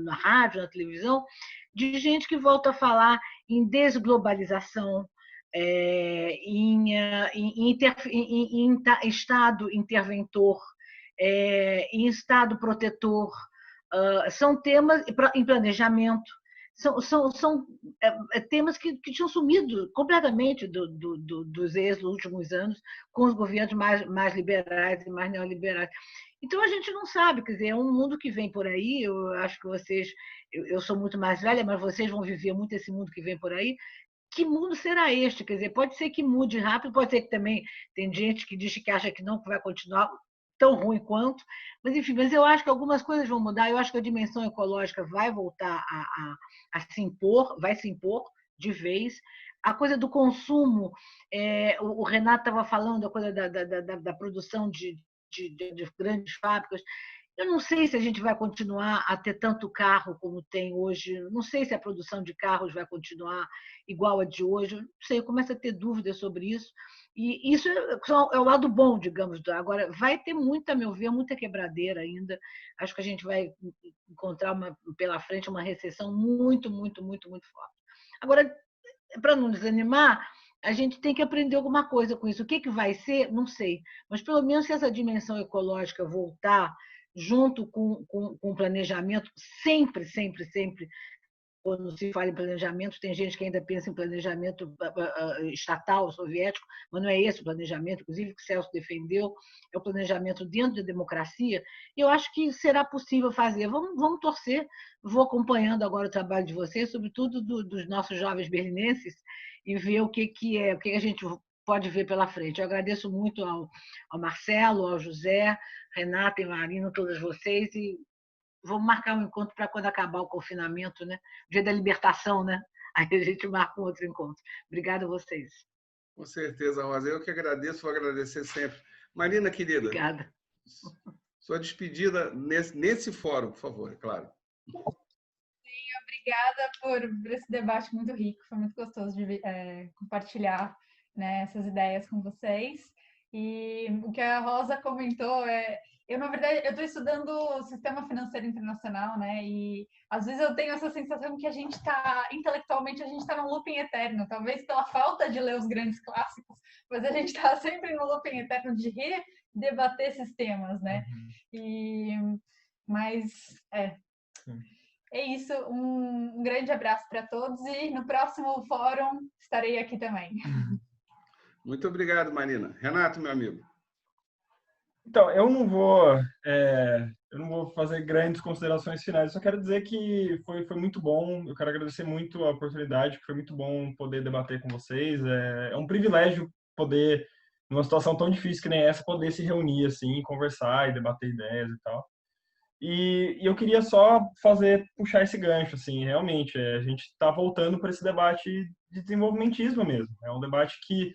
na rádio, na televisão, de gente que volta a falar em desglobalização, em Estado interventor, em Estado protetor. São temas em planejamento, são temas que tinham sumido completamente dos últimos anos, com os governos mais liberais e mais neoliberais. Então, a gente não sabe, quer dizer, é um mundo que vem por aí. Eu acho que vocês, eu sou muito mais velha, mas vocês vão viver muito esse mundo que vem por aí. Que mundo será este? Quer dizer, pode ser que mude rápido, pode ser que também tem gente que diz que acha que não, que vai continuar tão ruim quanto, mas enfim, mas eu acho que algumas coisas vão mudar. Eu acho que a dimensão ecológica vai voltar a se impor, vai se impor de vez. A coisa do consumo, o Renato estava falando, a coisa da produção de grandes fábricas. Eu não sei se a gente vai continuar a ter tanto carro como tem hoje, não sei se a produção de carros vai continuar igual a de hoje, não sei, eu começo a ter dúvidas sobre isso. E isso é o lado bom, digamos. Agora, vai ter muita, a meu ver, muita quebradeira ainda. Acho que a gente vai encontrar pela frente uma recessão muito, muito, muito, muito forte. Agora, para não desanimar, a gente tem que aprender alguma coisa com isso. O que vai ser, não sei. Mas, pelo menos, se essa dimensão ecológica voltar junto com o planejamento, sempre, sempre, sempre, quando se fala em planejamento, tem gente que ainda pensa em planejamento estatal, soviético, mas não é esse o planejamento, inclusive, que o Celso defendeu, é o planejamento dentro da democracia, e eu acho que será possível fazer. Vamos torcer, vou acompanhando agora o trabalho de vocês, sobretudo dos nossos jovens berlinenses, e ver o que a gente pode ver pela frente. Eu agradeço muito ao Marcelo, ao José, Renata e Marina, todos vocês, e vamos marcar um encontro para quando acabar o confinamento, né? Dia da libertação, né? Aí a gente marca um outro encontro. Obrigada a vocês. Com certeza, Rosa. Eu que agradeço, vou agradecer sempre. Marina, querida. Obrigada. Sua despedida nesse fórum, por favor, é claro. Obrigada por esse debate muito rico. Foi muito gostoso de compartilhar, né, essas ideias com vocês. E o que a Rosa comentou na verdade, eu estou estudando o sistema financeiro internacional, né? E às vezes eu tenho essa sensação que intelectualmente, a gente está num looping eterno, talvez pela falta de ler os grandes clássicos, mas a gente está sempre no looping eterno de redebater esses temas, né? Mas é isso. Um grande abraço para todos e no próximo fórum estarei aqui também. Muito obrigado, Marina. Renato, meu amigo. Então, eu não vou fazer grandes considerações finais. Eu só quero dizer que foi muito bom. Eu quero agradecer muito a oportunidade, que foi muito bom poder debater com vocês. É um privilégio poder, numa situação tão difícil que nem essa, poder se reunir assim, conversar e debater ideias e tal. E eu queria só puxar esse gancho, assim, realmente. A gente está voltando para esse debate de desenvolvimentismo mesmo. É um debate que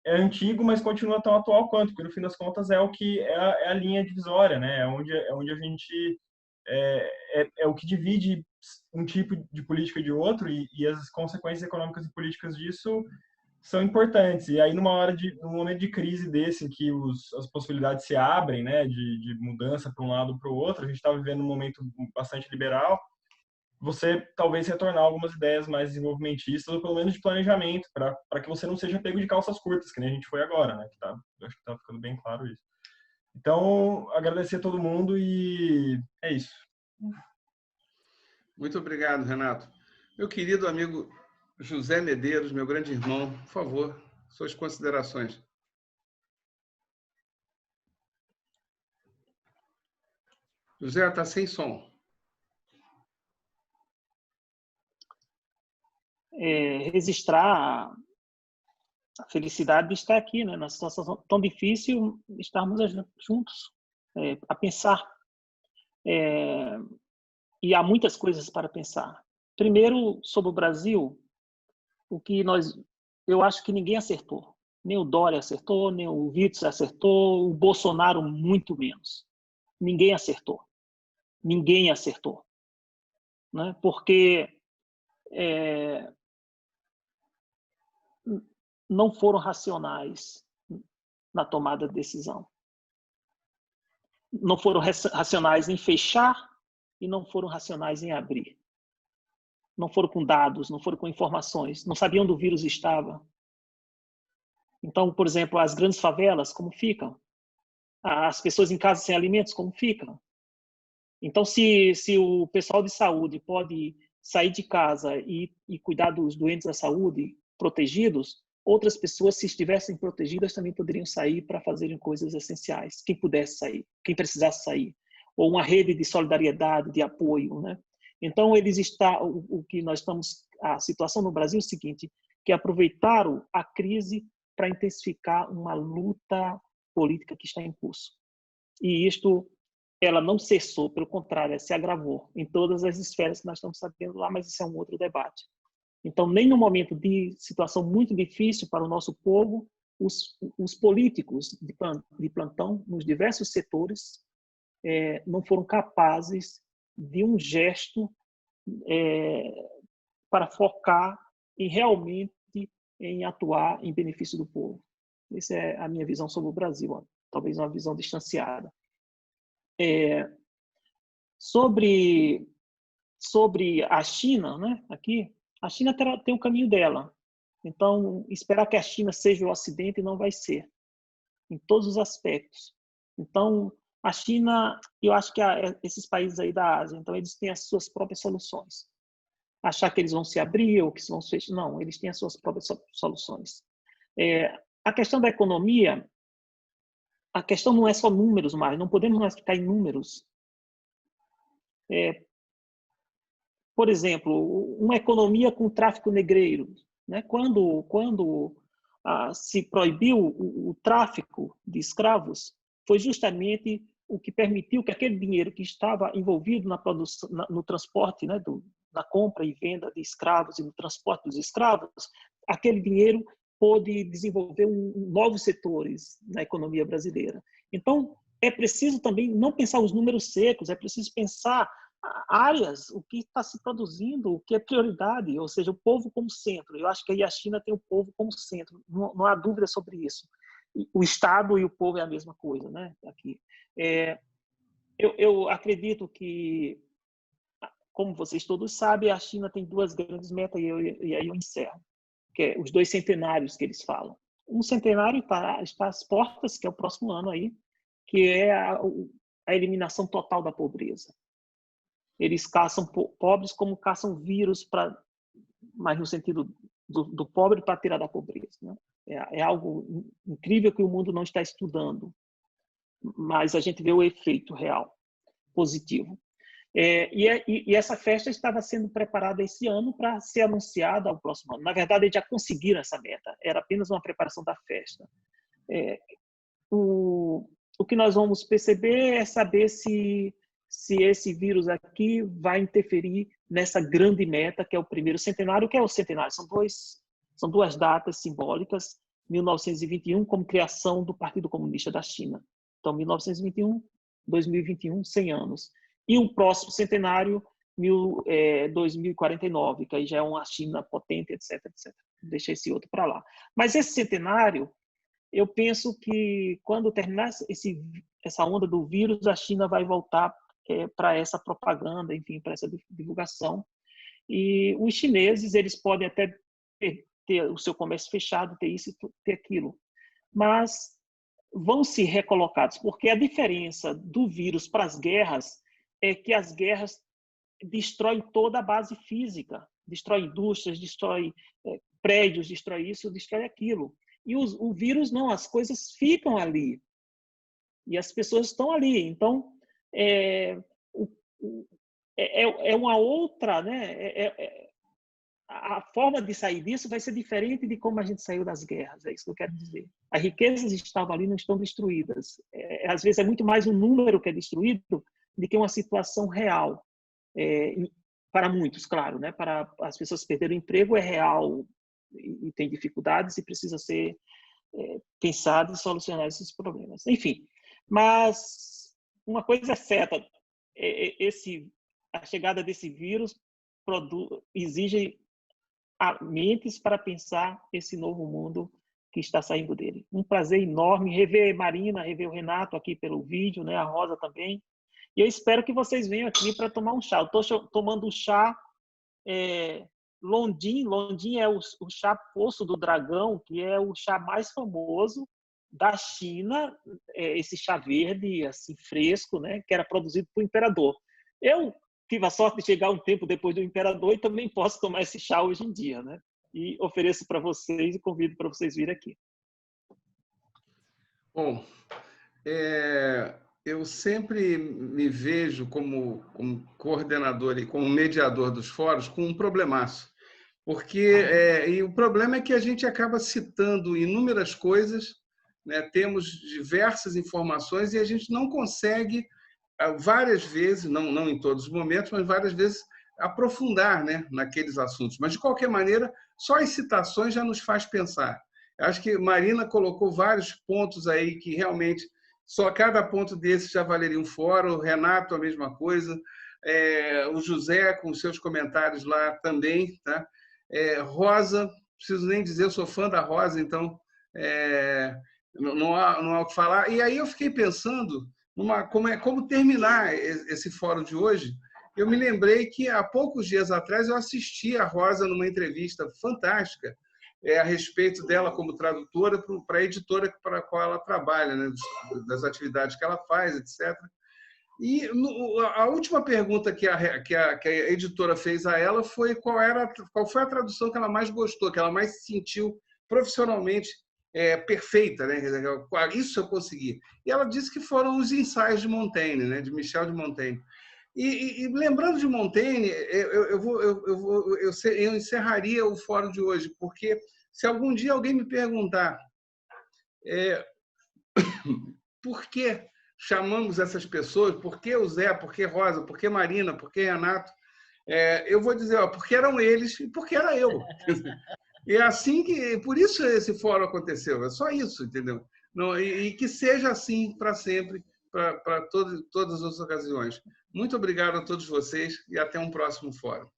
é antigo, mas continua tão atual quanto, porque no fim das contas é o que é a linha divisória, né? É onde a gente é o que divide um tipo de política de outro e as consequências econômicas e políticas disso são importantes. E aí num momento de crise desse, em que as possibilidades se abrem, né, de mudança para um lado para o outro, a gente está vivendo um momento bastante liberal. Você talvez retornar algumas ideias mais desenvolvimentistas, ou pelo menos de planejamento, para que você não seja pego de calças curtas, que nem a gente foi agora, né? Eu acho que está ficando bem claro isso. Então, agradecer a todo mundo e é isso. Muito obrigado, Renato. Meu querido amigo José Medeiros, meu grande irmão, por favor, suas considerações. José, está sem som. Registrar a felicidade de estar aqui, né, na situação tão difícil, estarmos juntos, a pensar. E há muitas coisas para pensar. Primeiro, sobre o Brasil, eu acho que ninguém acertou. Nem o Dória acertou, nem o Witzel acertou, o Bolsonaro muito menos. Ninguém acertou. Ninguém acertou. Né? Porque não foram racionais na tomada de decisão. Não foram racionais em fechar e não foram racionais em abrir. Não foram com dados, não foram com informações, não sabiam onde o vírus estava. Então, por exemplo, as grandes favelas, como ficam? As pessoas em casa sem alimentos, como ficam? Então, se o pessoal de saúde pode sair de casa e cuidar dos doentes da saúde protegidos, outras pessoas, se estivessem protegidas, também poderiam sair para fazerem coisas essenciais. Quem pudesse sair, quem precisasse sair. Ou uma rede de solidariedade, de apoio, né? Então, a situação no Brasil é o seguinte, que aproveitaram a crise para intensificar uma luta política que está em curso. E ela não cessou, pelo contrário, ela se agravou em todas as esferas que nós estamos sabendo lá, mas isso é um outro debate. Então, nem no momento de situação muito difícil para o nosso povo, os políticos de plantão, nos diversos setores, não foram capazes de um gesto para focar realmente em atuar em benefício do povo. Essa é a minha visão sobre o Brasil, talvez uma visão distanciada. Sobre a China, né? Aqui, a China tem o caminho dela. Então, esperar que a China seja o Ocidente não vai ser, em todos os aspectos. Então, a China, eu acho que esses países aí da Ásia, então eles têm as suas próprias soluções. Achar que eles vão se abrir ou que vão se fechar, não, eles têm as suas próprias soluções. A questão da economia, a questão não é só números mais, não podemos mais ficar em números. Por exemplo, uma economia com tráfico negreiro, né? Quando se proibiu o tráfico de escravos, foi justamente o que permitiu que aquele dinheiro que estava envolvido na produção, no transporte, né, na compra e venda de escravos e no transporte dos escravos, aquele dinheiro pôde desenvolver novos setores na economia brasileira. Então, é preciso também não pensar os números secos, é preciso pensar áreas, o que está se produzindo, o que é prioridade, ou seja, o povo como centro. Eu acho que aí a China tem o povo como centro, não há dúvida sobre isso. O Estado e o povo é a mesma coisa, né? Aqui. Eu acredito que, como vocês todos sabem, a China tem duas grandes metas, e aí eu encerro, que é os 2 centenários que eles falam. Um centenário está às portas, que é o próximo ano aí, que é a eliminação total da pobreza. Eles caçam pobres como caçam vírus, mas no sentido do pobre para tirar da pobreza, né? É algo incrível que o mundo não está estudando, mas a gente vê o efeito real, positivo. E essa festa estava sendo preparada esse ano para ser anunciada ao próximo ano. Na verdade, eles já conseguiram essa meta, era apenas uma preparação da festa. O que nós vamos perceber é saber se esse vírus aqui vai interferir nessa grande meta, que é o primeiro centenário. O que é o centenário? São duas datas simbólicas, 1921, como criação do Partido Comunista da China. Então, 1921, 2021, 100 anos. E o próximo centenário, 2049, que aí já é uma China potente, etc, etc. Deixa esse outro para lá. Mas esse centenário, eu penso que quando terminar essa onda do vírus, a China vai voltar para essa propaganda, enfim, para essa divulgação. E os chineses, eles podem até ter o seu comércio fechado, ter isso e ter aquilo, mas vão ser recolocados, porque a diferença do vírus para as guerras é que as guerras destroem toda a base física, destrói indústrias, destrói prédios, destrói isso, destrói aquilo. E o vírus não, as coisas ficam ali e as pessoas estão ali. Então, é uma outra, né? A forma de sair disso vai ser diferente de como a gente saiu das guerras, é isso que eu quero dizer. As riquezas estavam ali, não estão destruídas. Às vezes é muito mais um número que é destruído do que uma situação real. Para muitos, claro, né? Para as pessoas que perderam o emprego é real e tem dificuldades e precisa ser pensado e solucionar esses problemas. Enfim, mas uma coisa é certa, a chegada desse vírus exige mentes para pensar esse novo mundo que está saindo dele. Um prazer enorme rever Marina, rever o Renato aqui pelo vídeo, né? A Rosa também. E eu espero que vocês venham aqui para tomar um chá. Eu estou tomando um chá Londim. Londim é o chá Poço do Dragão, que é o chá mais famoso da China, esse chá verde, assim, fresco, né? Que era produzido por imperador. Eu tive a sorte de chegar um tempo depois do imperador e também posso tomar esse chá hoje em dia, né? E ofereço para vocês e convido para vocês virem aqui. Bom, eu sempre me vejo como coordenador e como mediador dos fóruns com um problemaço, porque e o problema é que a gente acaba citando inúmeras coisas, né? Temos diversas informações e a gente não consegue várias vezes, não em todos os momentos, mas várias vezes aprofundar, né, naqueles assuntos. Mas, de qualquer maneira, só as citações já nos faz pensar. Eu acho que Marina colocou vários pontos aí que realmente, só cada ponto desse já valeria um fórum, o Renato a mesma coisa, o José com seus comentários lá também. Tá? Rosa, preciso nem dizer, eu sou fã da Rosa, então não há o que falar. E aí eu fiquei pensando como terminar esse fórum de hoje. Eu me lembrei que há poucos dias atrás eu assisti a Rosa numa entrevista fantástica a respeito dela como tradutora para a editora para a qual ela trabalha, né, das atividades que ela faz, etc. E a última pergunta que a editora fez a ela foi qual foi a tradução que ela mais gostou, que ela mais se sentiu profissionalmente perfeita, né? Isso eu consegui. E ela disse que foram os ensaios de Montaigne, né? De Michel de Montaigne. E lembrando de Montaigne, eu encerraria o fórum de hoje, porque Se algum dia alguém me perguntar por que chamamos essas pessoas, por que o Zé, por que Rosa, por que Marina, por que Renato, eu vou dizer, porque eram eles e porque era eu. E é assim que, por isso esse fórum aconteceu, é só isso, entendeu? Não, e que seja assim para sempre, para todas as ocasiões. Muito obrigado a todos vocês e até um próximo fórum.